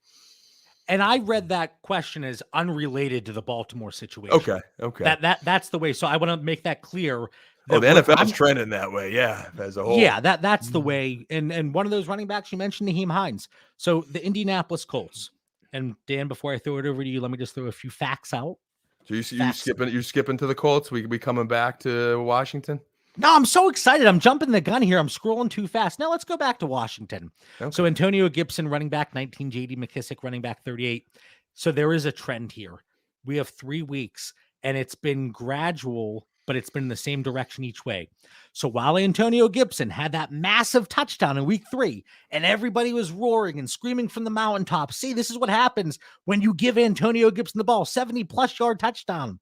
And I read that question as unrelated to the Baltimore situation. Okay. That's the way. So I want to make that clear. The NFL's trending that way, yeah, as a whole. Yeah, that's the way. And one of those running backs you mentioned, Nyheim Hines. So the Indianapolis Colts. And Dan, before I throw it over to you, let me just throw a few facts out. So you're skipping to the Colts? We could be coming back to Washington? No, I'm so excited. I'm jumping the gun here. I'm scrolling too fast. Now let's go back to Washington. Okay. So Antonio Gibson, running back 19, J.D. McKissick, running back 38. So there is a trend here. We have 3 weeks, and it's been gradual, but it's been in the same direction each way. So while Antonio Gibson had that massive touchdown in week 3, and everybody was roaring and screaming from the mountaintop, see, this is what happens when you give Antonio Gibson the ball, 70-plus yard touchdown.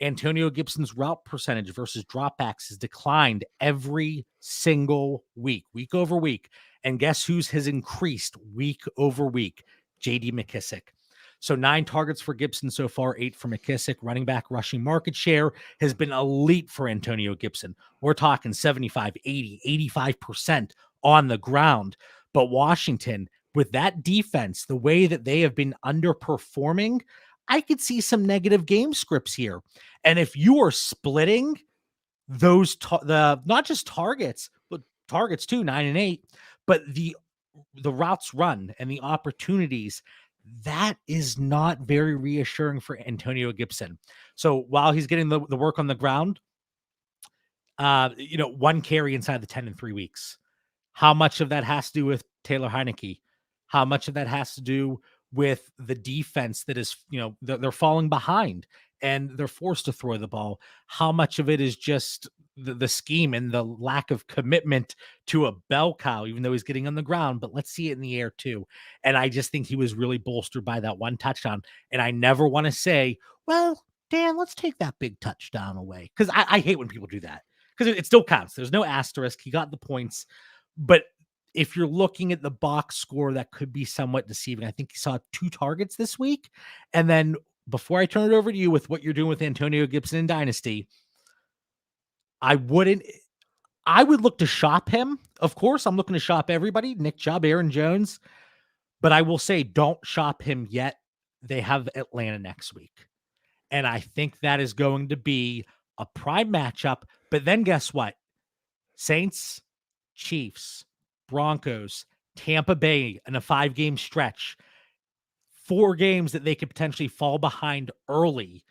Antonio Gibson's route percentage versus dropbacks has declined every single week over week. And guess whose has increased week over week? J.D. McKissick. So 9 targets for Gibson so far, 8 for McKissick. Running back rushing market share has been elite for Antonio Gibson. We're talking 75, 80, 85% on the ground. But Washington, with that defense, the way that they have been underperforming, I could see some negative game scripts here. And if you are splitting those, not just targets, but targets too, 9 and 8, but the routes run and the opportunities, that is not very reassuring for Antonio Gibson. So while he's getting the work on the ground, 1 carry inside the 10 in 3 weeks. How much of that has to do with Taylor Heineke? How much of that has to do with the defense that is, they're falling behind and they're forced to throw the ball. How much of it is just the scheme and the lack of commitment to a bell cow, even though he's getting on the ground, but let's see it in the air too. And I just think he was really bolstered by that one touchdown. And I never want to say, well, Dan, let's take that big touchdown away. Cause I hate when people do that because it still counts. There's no asterisk. He got the points, but if you're looking at the box score, that could be somewhat deceiving. I think he saw 2 targets this week. And then before I turn it over to you with what you're doing with Antonio Gibson in Dynasty, I would look to shop him. Of course, I'm looking to shop everybody, Nick Chubb, Aaron Jones, but I will say don't shop him yet. They have Atlanta next week. And I think that is going to be a prime matchup. But then guess what? Saints, Chiefs, Broncos, Tampa Bay in a 5-game stretch. 4 games that they could potentially fall behind early.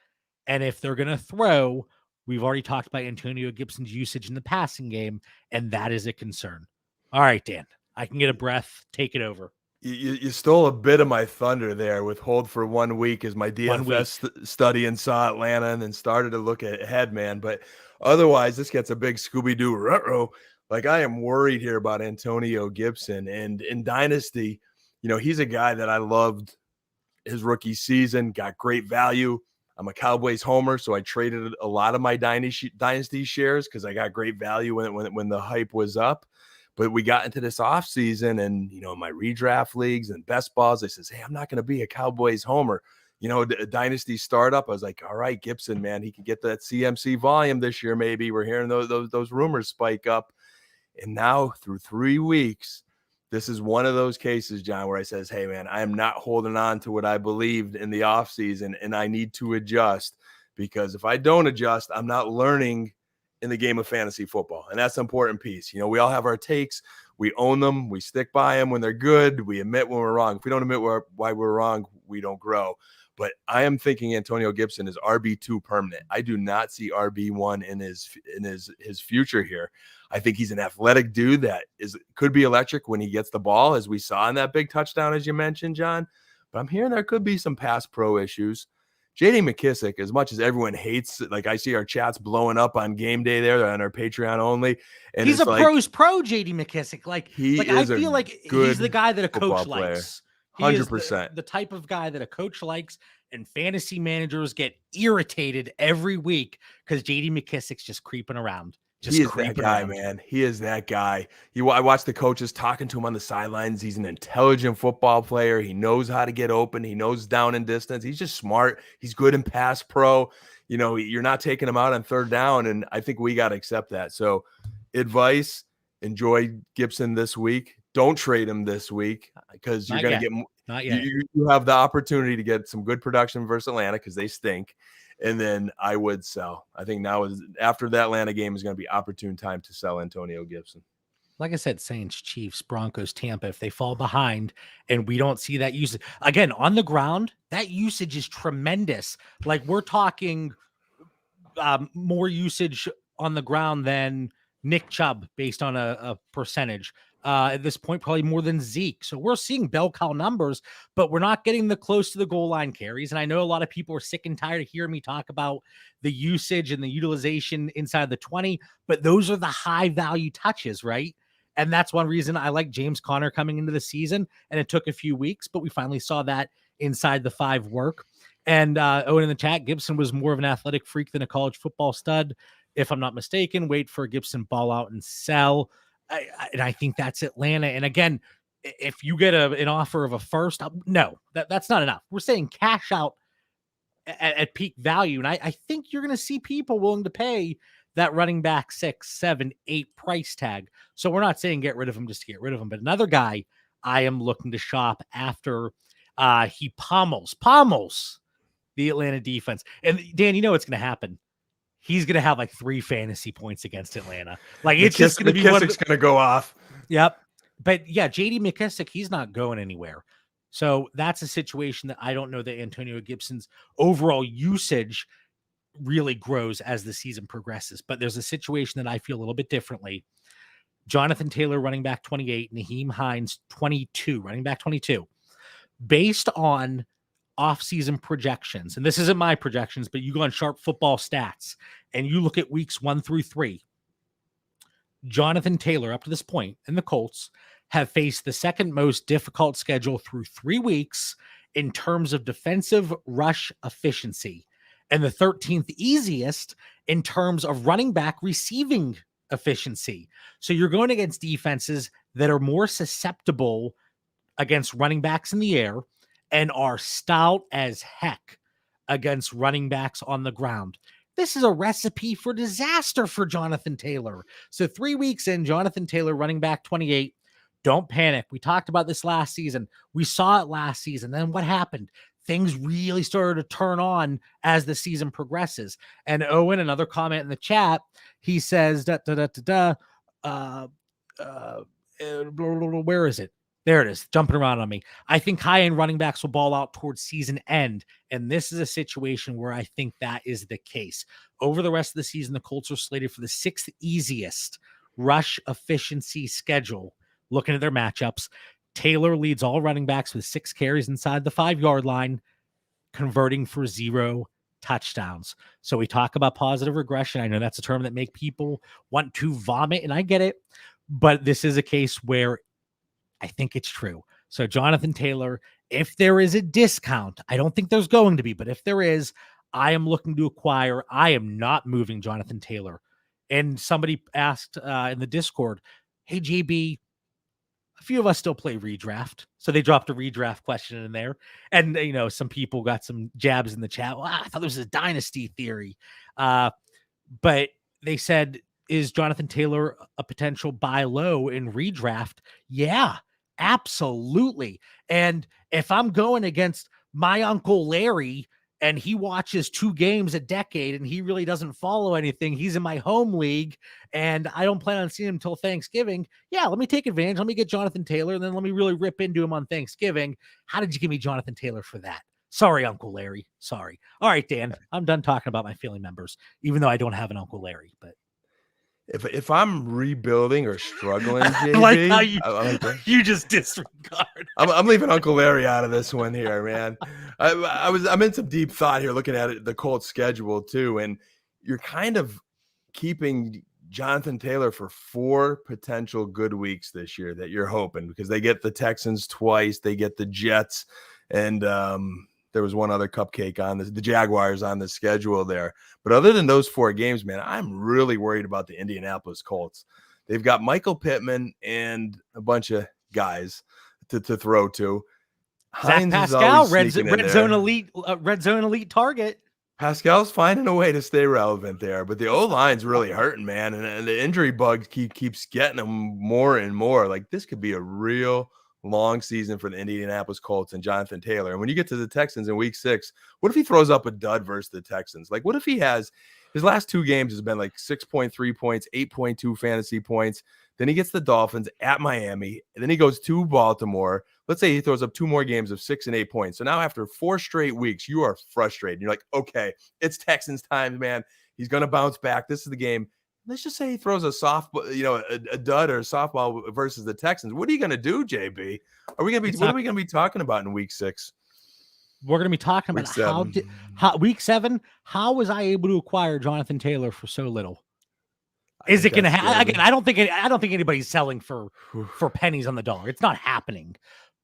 And if they're going to throw, we've already talked about Antonio Gibson's usage in the passing game, and that is a concern. All right, Dan, I can get a breath. Take it over. You stole a bit of my thunder there with hold for 1 week as my DFS study and saw Atlanta and then started to look ahead, man. But otherwise, this gets a big Scooby-Doo ruh-roh. Like, I am worried here about Antonio Gibson. And in Dynasty, he's a guy that I loved his rookie season, got great value. I'm a Cowboys homer, so I traded a lot of my Dynasty shares because I got great value when the hype was up. But we got into this offseason and, my redraft leagues and best balls, I says, hey, I'm not going to be a Cowboys homer. A Dynasty startup. I was like, all right, Gibson, man, he can get that CMC volume this year. Maybe we're hearing those rumors spike up. And now through 3 weeks, this is one of those cases, John, where I says, hey, man, I am not holding on to what I believed in the offseason, and I need to adjust because if I don't adjust, I'm not learning in the game of fantasy football. And that's an important piece. We all have our takes. We own them. We stick by them when they're good. We admit when we're wrong. If we don't admit why we're wrong, we don't grow. But I am thinking Antonio Gibson is RB2 permanent. I do not see RB1 in his future here. I think he's an athletic dude that could be electric when he gets the ball, as we saw in that big touchdown, as you mentioned, John. But I'm hearing there could be some pass pro issues. J.D. McKissic, as much as everyone hates, like I see our chats blowing up on game day there, they're on our Patreon only. And he's a pro's pro, J.D. McKissic. I feel like he's the guy that a coach likes. 100%. The type of guy that a coach likes, and fantasy managers get irritated every week because J.D. McKissic's just creeping around. He is that guy, man. He is that guy. I watched the coaches talking to him on the sidelines. He's an intelligent football player. He knows how to get open. He knows down and distance. He's just smart. He's good in pass pro. You're not taking him out on 3rd down, and I think we got to accept that. So advice, enjoy Gibson this week. Don't trade him this week because you're going to get – not yet. You have the opportunity to get some good production versus Atlanta because they stink. And then I would sell. I think now after that Atlanta game is going to be opportune time to sell Antonio Gibson. Like I said, Saints, Chiefs, Broncos, Tampa, if they fall behind and we don't see that usage again on the ground, that usage is tremendous. Like we're talking more usage on the ground than Nick Chubb based on a percentage. At this point, probably more than Zeke. So we're seeing bell cow numbers, but we're not getting the close to the goal line carries. And I know a lot of people are sick and tired of hearing me talk about the usage and the utilization inside the 20, but those are the high value touches, right? And that's one reason I like James Conner coming into the season. And it took a few weeks, but we finally saw that inside the 5 work. And Owen in the chat, Gibson was more of an athletic freak than a college football stud. If I'm not mistaken, wait for Gibson ball out and sell. And I think that's Atlanta. And again, if you get an offer of a first, no, that's not enough. We're saying cash out at peak value. And I think you're going to see people willing to pay that running back 6, 7, 8 price tag. So we're not saying get rid of him just to get rid of him. But another guy I am looking to shop after he pummels the Atlanta defense. And Dan, what's going to happen. He's going to have like 3 fantasy points against Atlanta. Like it's just going to be McKissick's going to go off. Yep. But yeah, JD McKissic, he's not going anywhere. So that's a situation that I don't know that Antonio Gibson's overall usage really grows as the season progresses. But there's a situation that I feel a little bit differently. Jonathan Taylor, running back 28, Naheem Hines, 22, running back 22. based on offseason projections, and this isn't my projections, but you go on Sharp Football Stats and you look at weeks 1 through 3, Jonathan Taylor, up to this point, and the Colts have faced the second most difficult schedule through 3 weeks in terms of defensive rush efficiency, and the 13th easiest in terms of running back receiving efficiency. So you're going against defenses that are more susceptible against running backs in the air and are stout as heck against running backs on the ground. This is a recipe for disaster for Jonathan Taylor. So 3 weeks in, Jonathan Taylor, running back 28. Don't panic. We talked about this last season. We saw it last season. Then what happened? Things really started to turn on as the season progresses. And Owen, another comment in the chat, he says, where is it? There it is, jumping around on me. I think high-end running backs will ball out towards season end, and this is a situation where I think that is the case. Over the rest of the season, the Colts are slated for the 6th easiest rush efficiency schedule. Looking at their matchups, Taylor leads all running backs with 6 carries inside the 5-yard line, converting for 0 touchdowns. So we talk about positive regression. I know that's a term that make people want to vomit, and I get it, but this is a case where I think it's true. So Jonathan Taylor, if there is a discount, I don't think there's going to be, but if there is, I am looking to acquire. I am not moving Jonathan Taylor. And somebody asked in the Discord, hey, JB, a few of us still play redraft. So they dropped a redraft question in there. And, some people got some jabs in the chat. Well, I thought this was a dynasty theory. But they said, is Jonathan Taylor a potential buy low in redraft? Yeah, absolutely. And if I'm going against my Uncle Larry and he watches 2 games a decade and he really doesn't follow anything, he's in my home league and I don't plan on seeing him until Thanksgiving. Yeah, let me take advantage. Let me get Jonathan Taylor and then let me really rip into him on Thanksgiving. How did you give me Jonathan Taylor for that? Sorry, Uncle Larry. Sorry. All right, Dan, I'm done talking about my family members, even though I don't have an Uncle Larry, but If I'm rebuilding or struggling, JB, I like how you just disregard. I'm leaving Uncle Larry out of this one here, man. I'm in some deep thought here, looking at the Colts schedule too, and you're kind of keeping Jonathan Taylor for 4 potential good weeks this year that you're hoping, because they get the Texans twice, they get the Jets, and there was one other cupcake on the Jaguars on the schedule there. But other than those 4 games, man, I'm really worried about the Indianapolis Colts. They've got Michael Pittman and a bunch of guys to throw to. Zach Pascal, red zone elite target. Pascal's finding a way to stay relevant there, but the O-line's really hurting, man, and the injury bug keeps getting them more and more. Like, this could be a real long season for the Indianapolis Colts and Jonathan Taylor. And when you get to the Texans in week 6, what if he throws up a dud versus the Texans? Like, what if he has his last 2 games has been like 6.3 points, 8.2 fantasy points. Then he gets the Dolphins at Miami, and then he goes to Baltimore. Let's say he throws up 2 more games of 6 and 8 points. So now after 4 straight weeks, you are frustrated. You're like, okay, it's Texans time, man. He's going to bounce back. This is the game. Let's just say he throws a softball, a dud or a softball versus the Texans. What are you going to do, JB? What are we going to be talking about in week 6? We're going to be talking about how week 7. How was I able to acquire Jonathan Taylor for so little? Is it going to happen again? I don't think anybody's selling for pennies on the dollar. It's not happening.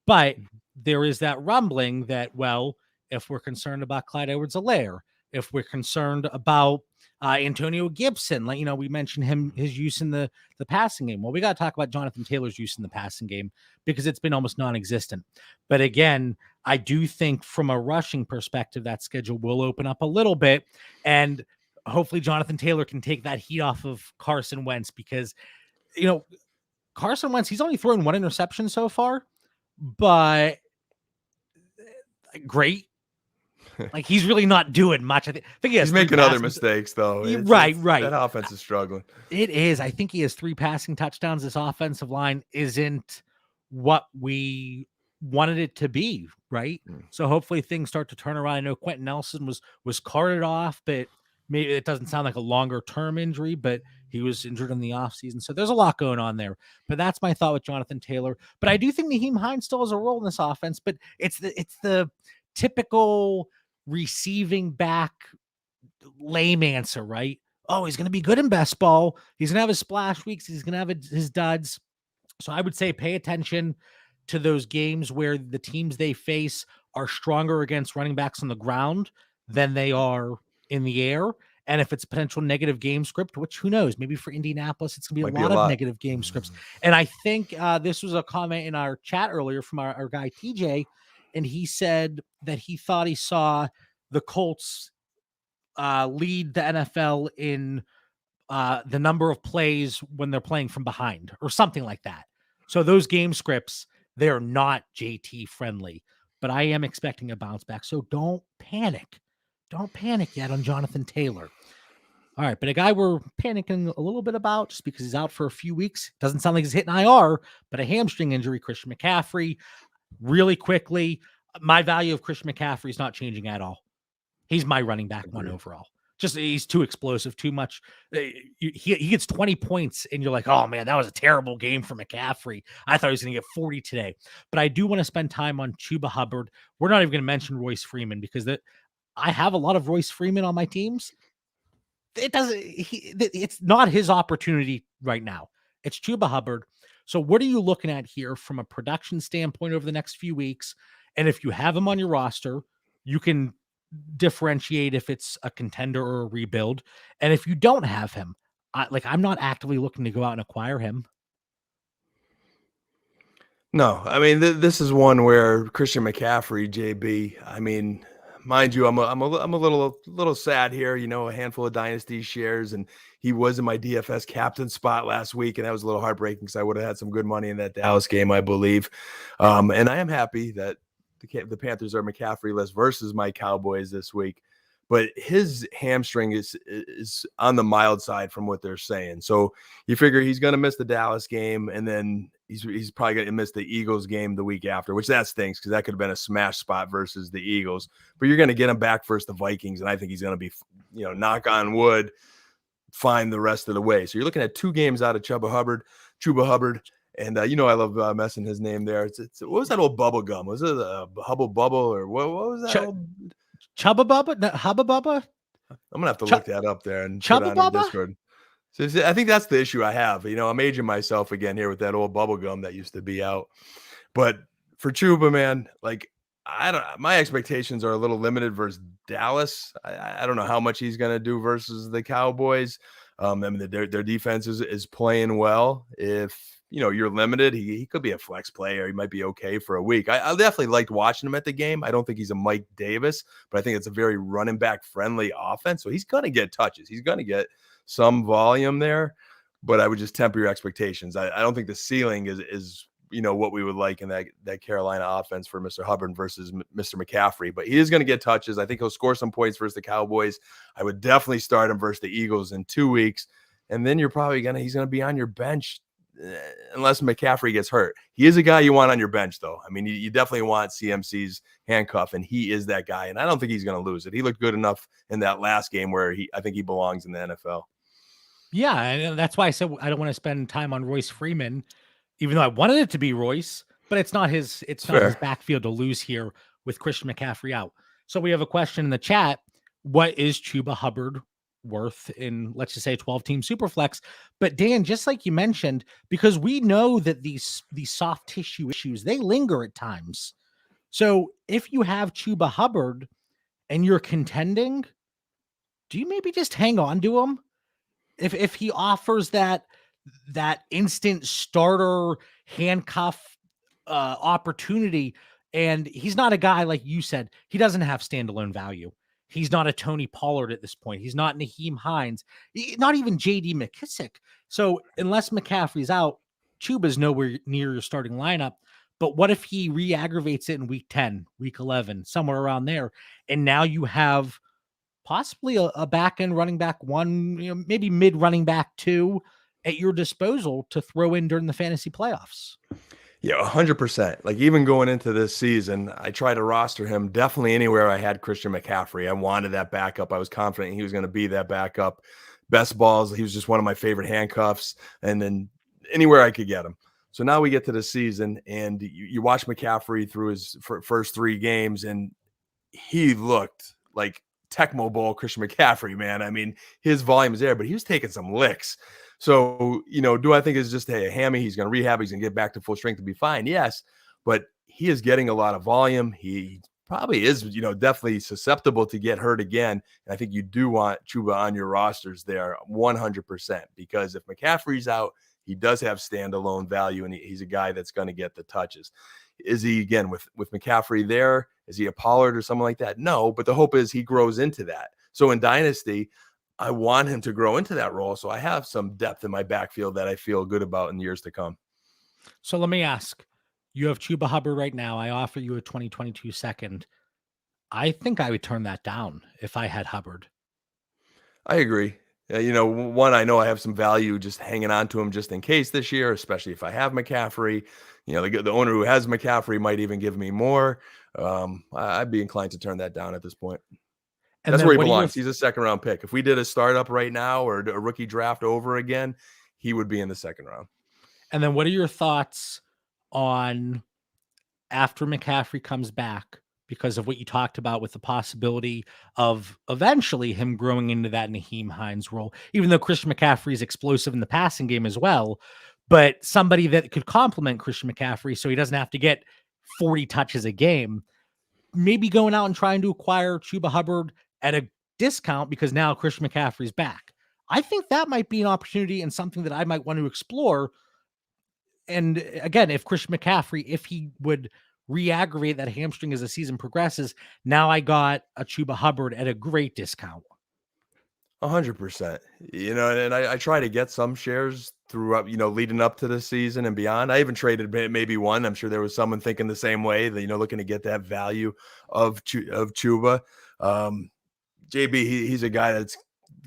But there is that rumbling that, well, if we're concerned about Clyde Edwards-Helaire, if we're concerned about Antonio Gibson, we mentioned his use in the passing game. Well, we got to talk about Jonathan Taylor's use in the passing game because it's been almost non-existent. But again, I do think from a rushing perspective, that schedule will open up a little bit, and hopefully Jonathan Taylor can take that heat off of Carson Wentz, because Carson Wentz, he's only thrown 1 interception so far, but great. Like, he's really not doing much. I think he's making other mistakes, though. Right. That offense is struggling. It is. I think he has 3 passing touchdowns. This offensive line isn't what we wanted it to be, right? So hopefully things start to turn around. I know Quentin Nelson was carted off, but maybe it doesn't sound like a longer term injury, but he was injured in the offseason. So there's a lot going on there. But that's my thought with Jonathan Taylor. But I do think Nyheim Hines still has a role in this offense, but it's the typical receiving back lame answer, right? Oh, he's going to be good in best ball. He's going to have his splash weeks. He's going to have his duds. So I would say pay attention to those games where the teams they face are stronger against running backs on the ground than they are in the air. And if it's a potential negative game script, which who knows, maybe for Indianapolis, it's going to be a lot of negative game scripts. And I think this was a comment in our chat earlier from our guy TJ, and he said that he thought he saw the Colts lead the NFL in the number of plays when they're playing from behind or something like that. So those game scripts, they're not JT friendly, but I am expecting a bounce back. So don't panic. Don't panic yet on Jonathan Taylor. All right, but a guy we're panicking a little bit about just because he's out for a few weeks. Doesn't sound like he's hitting IR, but a hamstring injury, Christian McCaffrey. Really quickly, my value of Christian McCaffrey is not changing at all. He's my running back one overall. Just he's too explosive, too much. He gets 20 points, and you're like, oh, man, that was a terrible game for McCaffrey. I thought he was going to get 40 today. But I do want to spend time on Chuba Hubbard. We're not even going to mention Royce Freeman because I have a lot of Royce Freeman on my teams. It's not his opportunity right now. It's Chuba Hubbard. So what are you looking at here from a production standpoint over the next few weeks? And if you have him on your roster, you can differentiate if it's a contender or a rebuild. And if you don't have him, I'm not actively looking to go out and acquire him. No, I mean, this is one where Christian McCaffrey, JB, I mean, mind you, I'm a little sad here, a handful of dynasty shares, and he was in my DFS captain spot last week, and that was a little heartbreaking because I would have had some good money in that Dallas game, I believe. And I am happy that the Panthers are McCaffrey-less versus my Cowboys this week, but his hamstring is on the mild side from what they're saying. So you figure he's going to miss the Dallas game, and then he's probably going to miss the Eagles game the week after, which that stinks because that could have been a smash spot versus the Eagles. But you're going to get him back versus the Vikings, and I think he's going to be, knock on wood, fine the rest of the way. So you're looking at 2 games out of Chuba Hubbard. And I love messing his name there. It's what was that old bubble gum? Was it a Hubble Bubble or what was that? Chubba Bubba? No, Hubba Bubba? I'm gonna have to look that up there and Chubba put it on Bubba? Discord. So I think that's the issue I have. I'm aging myself again here with that old bubble gum that used to be out. But for Chuba, man, my expectations are a little limited versus Dallas. I don't know how much he's gonna do versus the Cowboys. I mean, their defense is playing well. If you're limited, he could be a flex player. He might be okay for a week. I definitely liked watching him at the game. I don't think he's a Mike Davis, but I think it's a very running back friendly offense. So he's going to get touches. He's going to get some volume there, but I would just temper your expectations. I don't think the ceiling is what we would like in that Carolina offense for Mr. Hubbard versus Mr. McCaffrey, but he is going to get touches. I think he'll score some points versus the Cowboys. I would definitely start him versus the Eagles in 2 weeks. And then he's going to be on your bench unless McCaffrey gets hurt. He is a guy you want on your bench, though. I mean, you definitely want CMC's handcuff, and he is that guy. And I don't think he's going to lose it. He looked good enough in that last game where I think he belongs in the NFL. Yeah, and that's why I said I don't want to spend time on Royce Freeman, even though I wanted it to be Royce, but it's not his backfield to lose here with Christian McCaffrey out. So we have a question in the chat. What is Chuba Hubbard worth in, let's just say, 12-team Superflex? But Dan, just like you mentioned, because we know that these soft tissue issues, they linger at times. So if you have Chuba Hubbard and you're contending, do you maybe just hang on to him? If he offers that instant starter handcuff opportunity, and he's not a guy, like you said, he doesn't have standalone value. He's not a Tony Pollard at this point. He's not Nyheim Hines, not even J.D. McKissick. So unless McCaffrey's out, Chuba's nowhere near your starting lineup. But what if he re-aggravates it in week 10, week 11, somewhere around there, and now you have possibly a back-end running back 1, maybe mid running back 2 at your disposal to throw in during the fantasy playoffs? Yeah, 100%. Like even going into this season, I tried to roster him definitely anywhere I had Christian McCaffrey. I wanted that backup. I was confident he was going to be that backup. Best balls, he was just one of my favorite handcuffs. And then anywhere I could get him. So now we get to the season, and you watch McCaffrey through his first 3 games, and he looked like Tecmo Bowl Christian McCaffrey, man. I mean, his volume is there, but he was taking some licks. So, do I think it's just a hammy? He's going to rehab. He's going to get back to full strength to be fine. Yes, but he is getting a lot of volume. He probably is, definitely susceptible to get hurt again. And I think you do want Chuba on your rosters there 100%, because if McCaffrey's out, he does have standalone value, and he's a guy that's going to get the touches. Is he, again, with McCaffrey there? Is he a Pollard or something like that? No, but the hope is he grows into that. So in Dynasty, I want him to grow into that role. So I have some depth in my backfield that I feel good about in years to come. So let me ask, you have Chuba Hubbard right now. I offer you a 2022 second. I think I would turn that down if I had Hubbard. I agree. One, I know I have some value just hanging on to him just in case this year, especially if I have McCaffrey. The owner who has McCaffrey might even give me more. I'd be inclined to turn that down at this point. And that's where he belongs. He's a second-round pick. If we did a startup right now or a rookie draft over again, he would be in the second round. And then what are your thoughts on after McCaffrey comes back, because of what you talked about with the possibility of eventually him growing into that Naheem Hines role, even though Christian McCaffrey is explosive in the passing game as well, but somebody that could complement Christian McCaffrey so he doesn't have to get 40 touches a game, maybe going out and trying to acquire Chuba Hubbard at a discount because now Christian McCaffrey's back. I think that might be an opportunity and something that I might want to explore. And again, if Christian McCaffrey, if he would re-aggravate that hamstring as the season progresses, now I got a Chuba Hubbard at a great discount. 100%. And I try to get some shares throughout, leading up to the season and beyond. I even traded maybe one. I'm sure there was someone thinking the same way, that, looking to get that value of Chuba. JB, he's a guy that's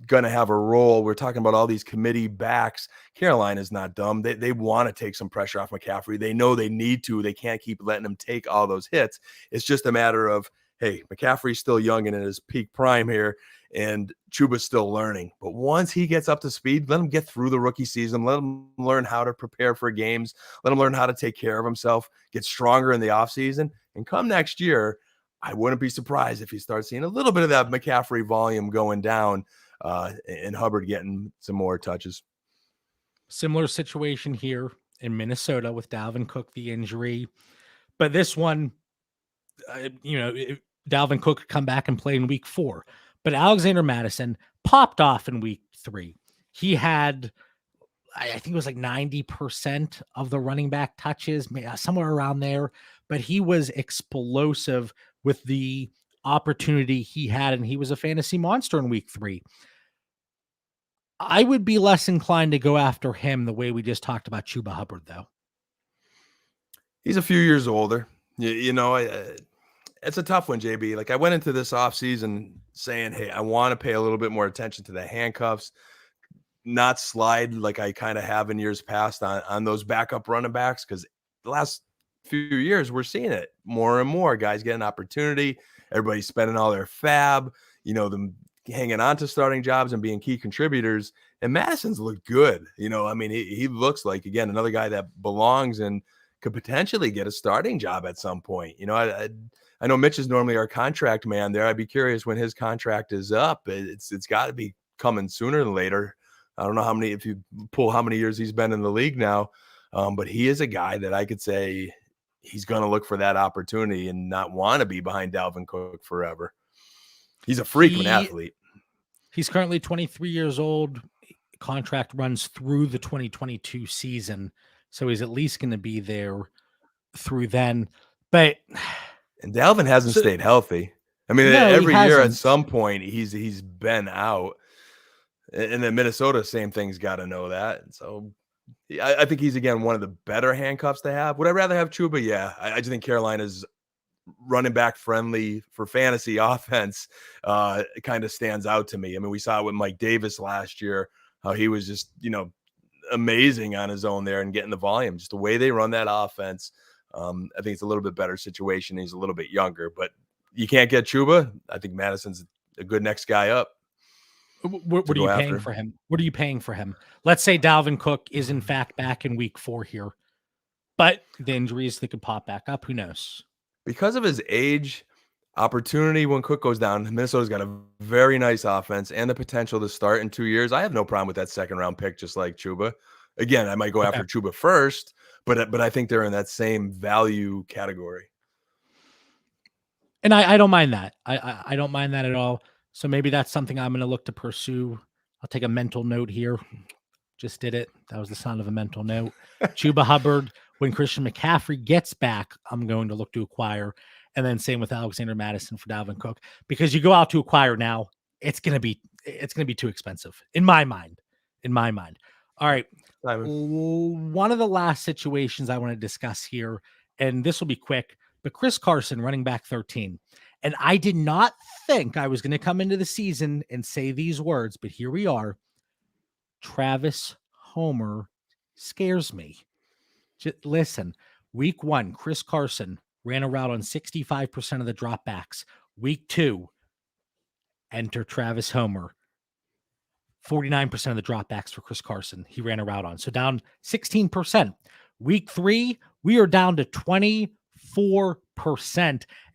going to have a role. We're talking about all these committee backs. Carolina's not dumb. They want to take some pressure off McCaffrey. They know they need to. They can't keep letting him take all those hits. It's just a matter of, hey, McCaffrey's still young and in his peak prime here, and Chuba's still learning. But once he gets up to speed, let him get through the rookie season. Let him learn how to prepare for games. Let him learn how to take care of himself, get stronger in the offseason. And come next year, I wouldn't be surprised if you start seeing a little bit of that McCaffrey volume going down, and Hubbard getting some more touches. Similar situation here in Minnesota with Dalvin Cook, the injury. But this one, Dalvin Cook could come back and play in week 4. But Alexander Mattison popped off in week 3. He had, I think it was like 90% of the running back touches, somewhere around there. But he was explosive with the opportunity he had, and he was a fantasy monster in week 3. I would be less inclined to go after him the way we just talked about Chuba Hubbard, though. He's a few years older. It's a tough one, JB. Like, I went into this offseason saying, hey, I want to pay a little bit more attention to the handcuffs, not slide like I kind of have in years past on those backup running backs, because the last few years we're seeing it more and more. Guys get an opportunity. Everybody's spending all their fab, them hanging on to starting jobs and being key contributors. And Madison's looked good. He looks like, again, another guy that belongs and could potentially get a starting job at some point. I know Mitch is normally our contract man there. I'd be curious when his contract is up. It's got to be coming sooner than later. I don't know if you pull how many years he's been in the league now, but he is a guy that I could say he's going to look for that opportunity and not want to be behind Dalvin Cook forever. He's a freak of an athlete. He's currently 23 years old. Contract runs through the 2022 season, so he's at least going to be there through then. And Dalvin hasn't stayed healthy. Every year at some point he's been out. And then Minnesota, same thing's got to know that. So I think he's, again, one of the better handcuffs to have. Would I rather have Chuba? Yeah. I just think Carolina's running back friendly for fantasy offense it kind of stands out to me. We saw it with Mike Davis last year, how he was just, amazing on his own there and getting the volume. Just the way they run that offense. I think it's a little bit better situation. He's a little bit younger, but you can't get Chuba. I think Madison's a good next guy up. What are you paying for him? What are you paying for him? Let's say Dalvin Cook is in fact back in week 4 here, but the injuries that could pop back up. Who knows? Because of his age, opportunity when Cook goes down, Minnesota's got a very nice offense and the potential to start in 2 years. I have no problem with that second round pick, just like Chuba. Again, I might go after Chuba first, but I think they're in that same value category. And I don't mind that. I don't mind that at all. So maybe that's something I'm going to look to pursue. I'll take a mental note here. Just did it. That was the sound of a mental note. Chuba Hubbard, when Christian McCaffrey gets back, I'm going to look to acquire. And then same with Alexander Madison for Dalvin Cook. Because you go out to acquire now, it's gonna be too expensive in my mind. All right. One of the last situations I want to discuss here, and this will be quick, but Chris Carson, running back 13. And I did not think I was going to come into the season and say these words, but here we are. Travis Homer scares me. Just listen, week 1, Chris Carson ran a route on 65% of the dropbacks. Week 2, enter Travis Homer. 49% of the dropbacks for Chris Carson he ran a route on. So down 16%. Week 3, we are down to 24%.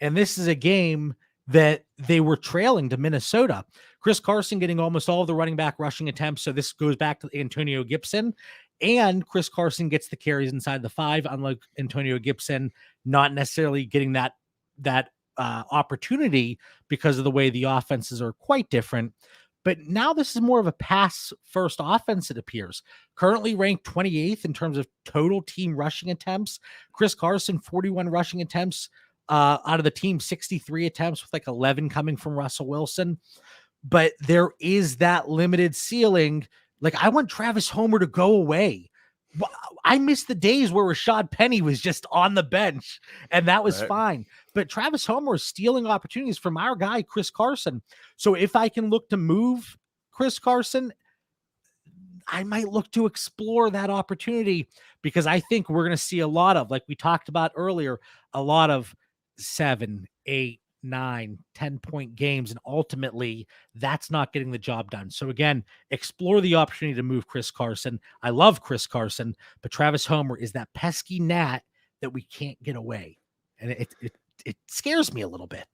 And this is a game that they were trailing to Minnesota. Chris Carson getting almost all of the running back rushing attempts. So this goes back to Antonio Gibson. And Chris Carson gets the carries inside the 5, unlike Antonio Gibson, not necessarily getting that opportunity because of the way the offenses are quite different. But now this is more of a pass-first offense, it appears. Currently ranked 28th in terms of total team rushing attempts. Chris Carson, 41 rushing attempts out of the team, 63 attempts with like 11 coming from Russell Wilson. But there is that limited ceiling. Like, I want Travis Homer to go away. I miss the days where Rashad Penny was just on the bench, and that was fine. But Travis Homer is stealing opportunities from our guy, Chris Carson. So if I can look to move Chris Carson, I might look to explore that opportunity, because I think we're going to see a lot of, like we talked about earlier, a lot of 7, 8, 9, 10-point games, and ultimately that's not getting the job done. So again, explore the opportunity to move Chris Carson. I love Chris Carson, but Travis Homer is that pesky gnat that we can't get away, and it scares me a little bit.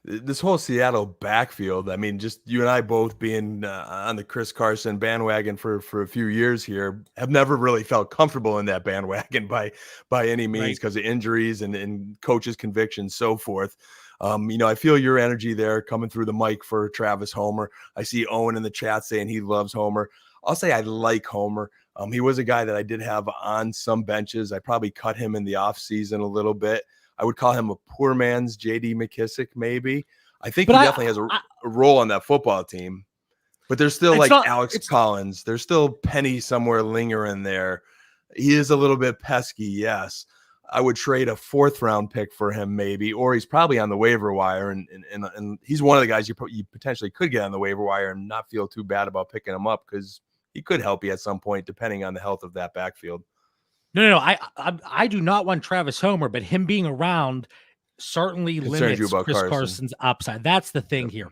This whole Seattle backfield, I mean, just you and I both being on the Chris Carson bandwagon for a few years here, have never really felt comfortable in that bandwagon by any means, because of injuries and coaches' convictions, so forth. I feel your energy there coming through the mic for Travis Homer. I see Owen in the chat saying he loves Homer. I'll say I like Homer. He was a guy that I did have on some benches. I probably cut him in the offseason a little bit. I would call him a poor man's J.D. McKissick, maybe. I think he definitely has a role on that football team. But there's still Alex Collins. There's still Penny somewhere lingering there. He is a little bit pesky, yes. I would trade a 4th-round pick for him, maybe, or he's probably on the waiver wire, and he's one of the guys you potentially could get on the waiver wire and not feel too bad about picking him up, because he could help you at some point, depending on the health of that backfield. No. I do not want Travis Homer, but him being around certainly limits Chris Carson's upside. That's the thing here.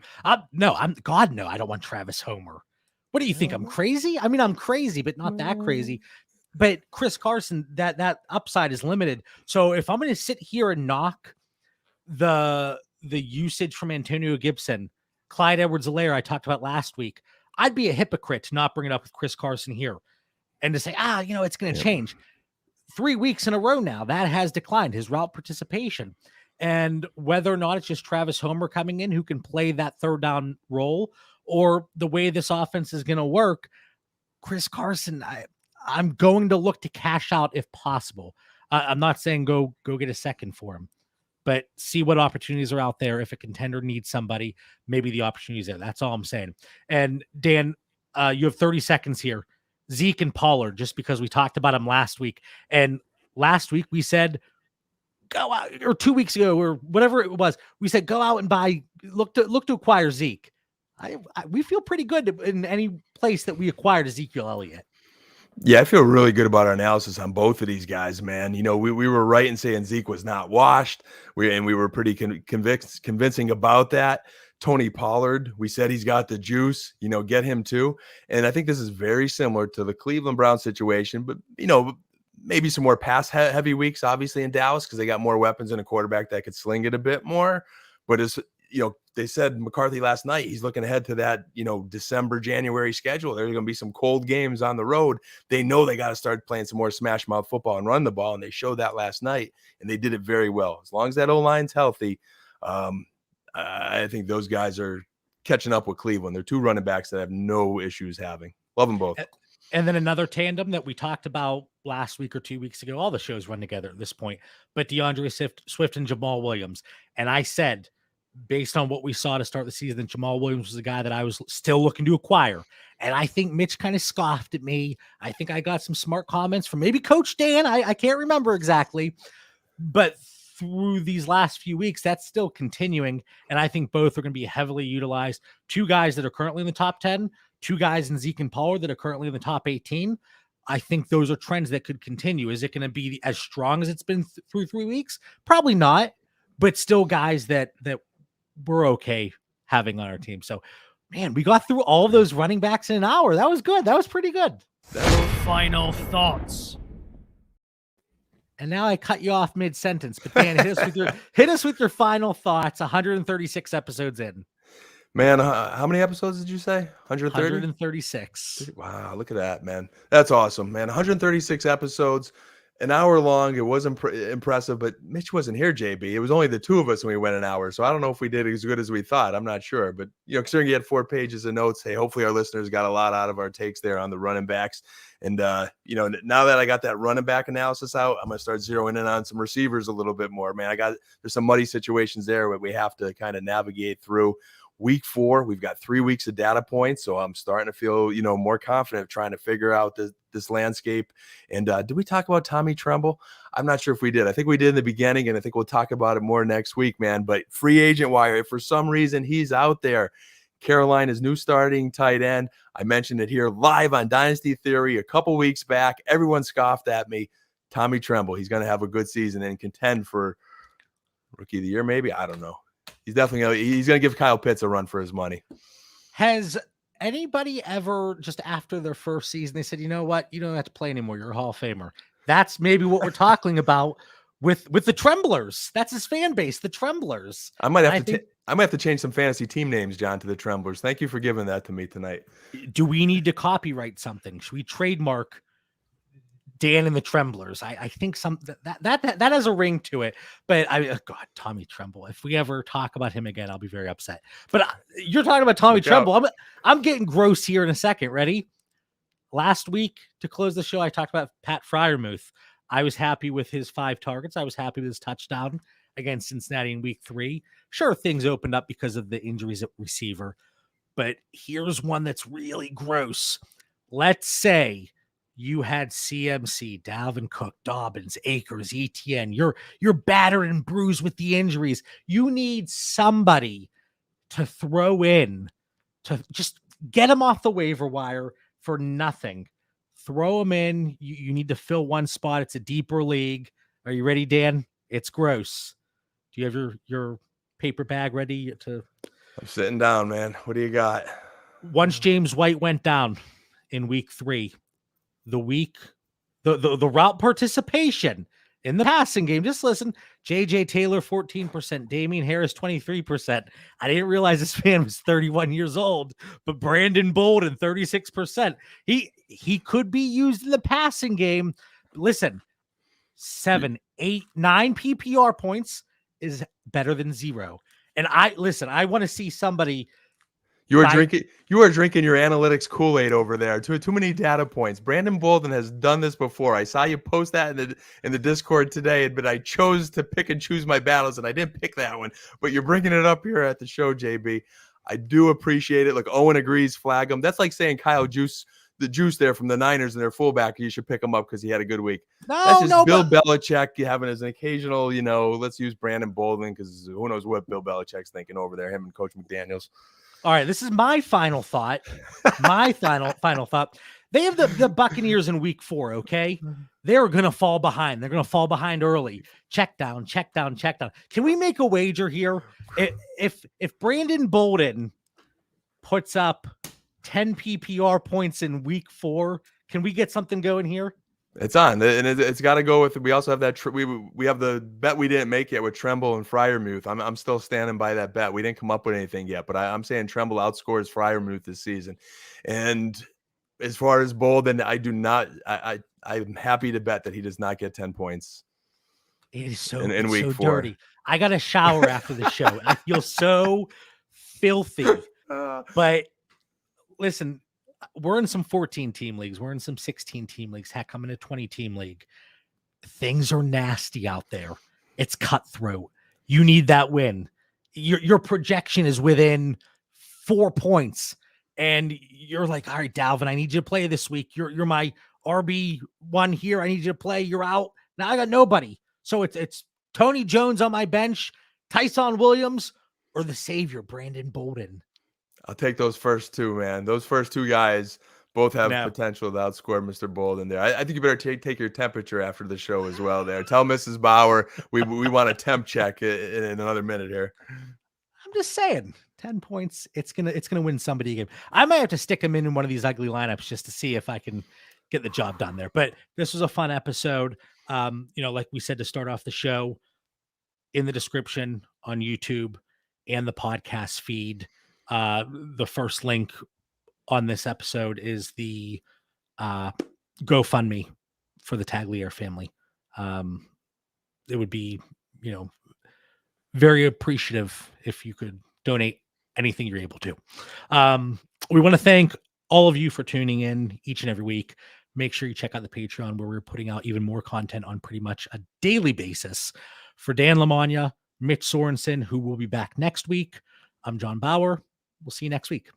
No, I don't want Travis Homer. What do you think? I'm crazy? I mean, I'm crazy, but not that crazy. But Chris Carson, that upside is limited. So if I'm going to sit here and knock the usage from Antonio Gibson, Clyde Edwards-Helaire I talked about last week, I'd be a hypocrite to not bring it up with Chris Carson here and to say, it's going to change. 3 weeks in a row now, that has declined his route participation. And whether or not it's just Travis Homer coming in who can play that 3rd down role, or the way this offense is going to work, Chris Carson, I'm going to look to cash out if possible. I'm not saying go get a second for him, but see what opportunities are out there. If a contender needs somebody, maybe the opportunity is there. That's all I'm saying. And Dan, you have 30 seconds here. Zeke and Pollard, just because we talked about him last week. And last week we said, go out, or 2 weeks ago, or whatever it was, we said, go out and look to acquire Zeke. We feel pretty good in any place that we acquired Ezekiel Elliott. Yeah, I feel really good about our analysis on both of these guys, man. You know, we were right in saying Zeke was not washed. We were pretty convincing about that. Tony Pollard, we said he's got the juice, you know, get him too. And I think this is very similar to the Cleveland Browns situation, but, you know, maybe some more pass heavy weeks, obviously, in Dallas, because they got more weapons and a quarterback that could sling it a bit more. But as you know, they said McCarthy last night, he's looking ahead to that, you know, December, January schedule. There's going to be some cold games on the road. They know they got to start playing some more smash mouth football and run the ball. And they showed that last night, and they did it very well. As long as that O-line's healthy, I think those guys are catching up with Cleveland. They're two running backs that have no issues having. Love them both. And then another tandem that we talked about last week or 2 weeks ago, all the shows run together at this point, but DeAndre Swift and Jamal Williams. And I said, based on what we saw to start the season, Jamal Williams was a guy that I was still looking to acquire. And I think Mitch kind of scoffed at me. I think I got some smart comments from maybe Coach Dan. I can't remember exactly, but through these last few weeks, that's still continuing. And I think both are going to be heavily utilized. Two guys that are currently in the top 10, two guys in Zeke and Pollard that are currently in the top 18. I think those are trends that could continue. Is it going to be as strong as it's been through 3 weeks? Probably not, but still guys that we're okay having on our team. So, man, we got through all of those running backs in an hour. That was good. That was pretty good. Final thoughts. And now I cut you off mid-sentence, but Dan, hit us with your final thoughts. 136 episodes in. Man, how many episodes did you say? 130? 136. Wow, look at that, man. That's awesome, man. 136 episodes, an hour long. It was impressive, but Mitch wasn't here, JB. It was only the two of us when we went an hour, so I don't know if we did as good as we thought. I'm not sure, but, you know, considering you had 4 pages of notes, hey, hopefully our listeners got a lot out of our takes there on the running backs. And, you know, now that I got that running back analysis out, I'm going to start zeroing in on some receivers a little bit more, man. There's some muddy situations there that we have to kind of navigate through. Week 4, we've got 3 weeks of data points, so I'm starting to feel, you know, more confident trying to figure out this landscape. And did we talk about Tommy Tremble? I'm not sure if we did. I think we did in the beginning, and I think we'll talk about it more next week, man. But free agent wire, if for some reason he's out there, Carolina's new starting tight end. I mentioned it here live on Dynasty Theory a couple weeks back. Everyone scoffed at me. Tommy Tremble, he's going to have a good season and contend for Rookie of the Year, maybe. I don't know. He's definitely he's going to give Kyle Pitts a run for his money. Has anybody ever, just after their first season, they said, you know what, you don't have to play anymore, you're a Hall of Famer? That's maybe what we're talking about with the Tremblers. That's his fan base, the Tremblers. I might have to change some fantasy team names, John, to the Tremblers. Thank you for giving that to me tonight. Do we need to copyright something? Should we trademark Dan and the Tremblers? I think that has a ring to it. But God, Tommy Tremble. If we ever talk about him again, I'll be very upset. But you're talking about Tommy Tremble. I'm getting gross here in a second. Ready? Last week, to close the show, I talked about Pat Freiermuth. I was happy with his 5 targets. I was happy with his touchdown against Cincinnati in week 3. Sure, things opened up because of the injuries at receiver. But here's one that's really gross. Let's say you had CMC, Dalvin Cook, Dobbins, Akers, ETN. You're battered and bruised with the injuries. You need somebody to throw in to just get him off the waiver wire for nothing. Throw him in. You need to fill one spot. It's a deeper league. Are you ready, Dan? It's gross. Do you have your paper bag ready to? I'm sitting down, man. What do you got? Once James White went down in week 3, the route participation in the passing game, just listen, JJ Taylor 14%, Damian Harris 23%. I didn't realize this man was 31 years old, but Brandon Bolden 36%. He could be used in the passing game. Listen, 7, 8, 9 PPR points is better than 0. And I want to see somebody. You are drinking your analytics Kool-Aid over there. Too many data points. Brandon Bolden has done this before. I saw you post that in the Discord today, but I chose to pick and choose my battles, and I didn't pick that one. But you're bringing it up here at the show, JB. I do appreciate it. Like Owen agrees, flag him. That's like saying Kyle Juice, the Juice there from the Niners and their fullback. You should pick him up because he had a good week. That's just Bill Belichick having as an occasional, let's use Brandon Bolden because who knows what Bill Belichick's thinking over there, him and Coach McDaniels. All right, this is my final thought. My final thought. They have the Buccaneers in week 4, okay? They're going to fall behind. They're going to fall behind early. Check down. Can we make a wager here? If Brandon Bolden puts up 10 PPR points in week 4, can we get something going here? It's on, and it's got to go with. We also have that. We have the bet we didn't make yet with Tremble and Freiermuth. I'm still standing by that bet. We didn't come up with anything yet, but I'm saying Tremble outscores Freiermuth this season. And as far as Bolden, I do not. I'm happy to bet that he does not get 10 points. It is so in week so 4. dirty. I got to shower after the show. I feel so filthy. But listen, we're in some 14-team leagues. We're in some 16-team leagues. Heck, I'm in a 20-team league. Things are nasty out there. It's cutthroat. You need that win. Your projection is within 4 points. And you're like, all right, Dalvin, I need you to play this week. You're my RB1 here. I need you to play. You're out. Now I got nobody. So it's Tony Jones on my bench, Tyson Williams, or the savior, Brandon Bolden. I'll take those first two, man. Those first two guys both have potential to outscore Mr. Bolden there. I think you better take your temperature after the show as well there. Tell Mrs. Bauer we want a temp check in another minute here. I'm just saying, 10 points. It's gonna win somebody a game. I might have to stick him in one of these ugly lineups just to see if I can get the job done there. But this was a fun episode. Like we said to start off the show, in the description on YouTube and the podcast feed, the first link on this episode is the GoFundMe for the Tagliere family. It would be, very appreciative if you could donate anything you're able to. We want to thank all of you for tuning in each and every week. Make sure you check out the Patreon, where we're putting out even more content on pretty much a daily basis. For Dan Lamagna, Mitch Sorensen, who will be back next week, I'm John Bauer. We'll see you next week.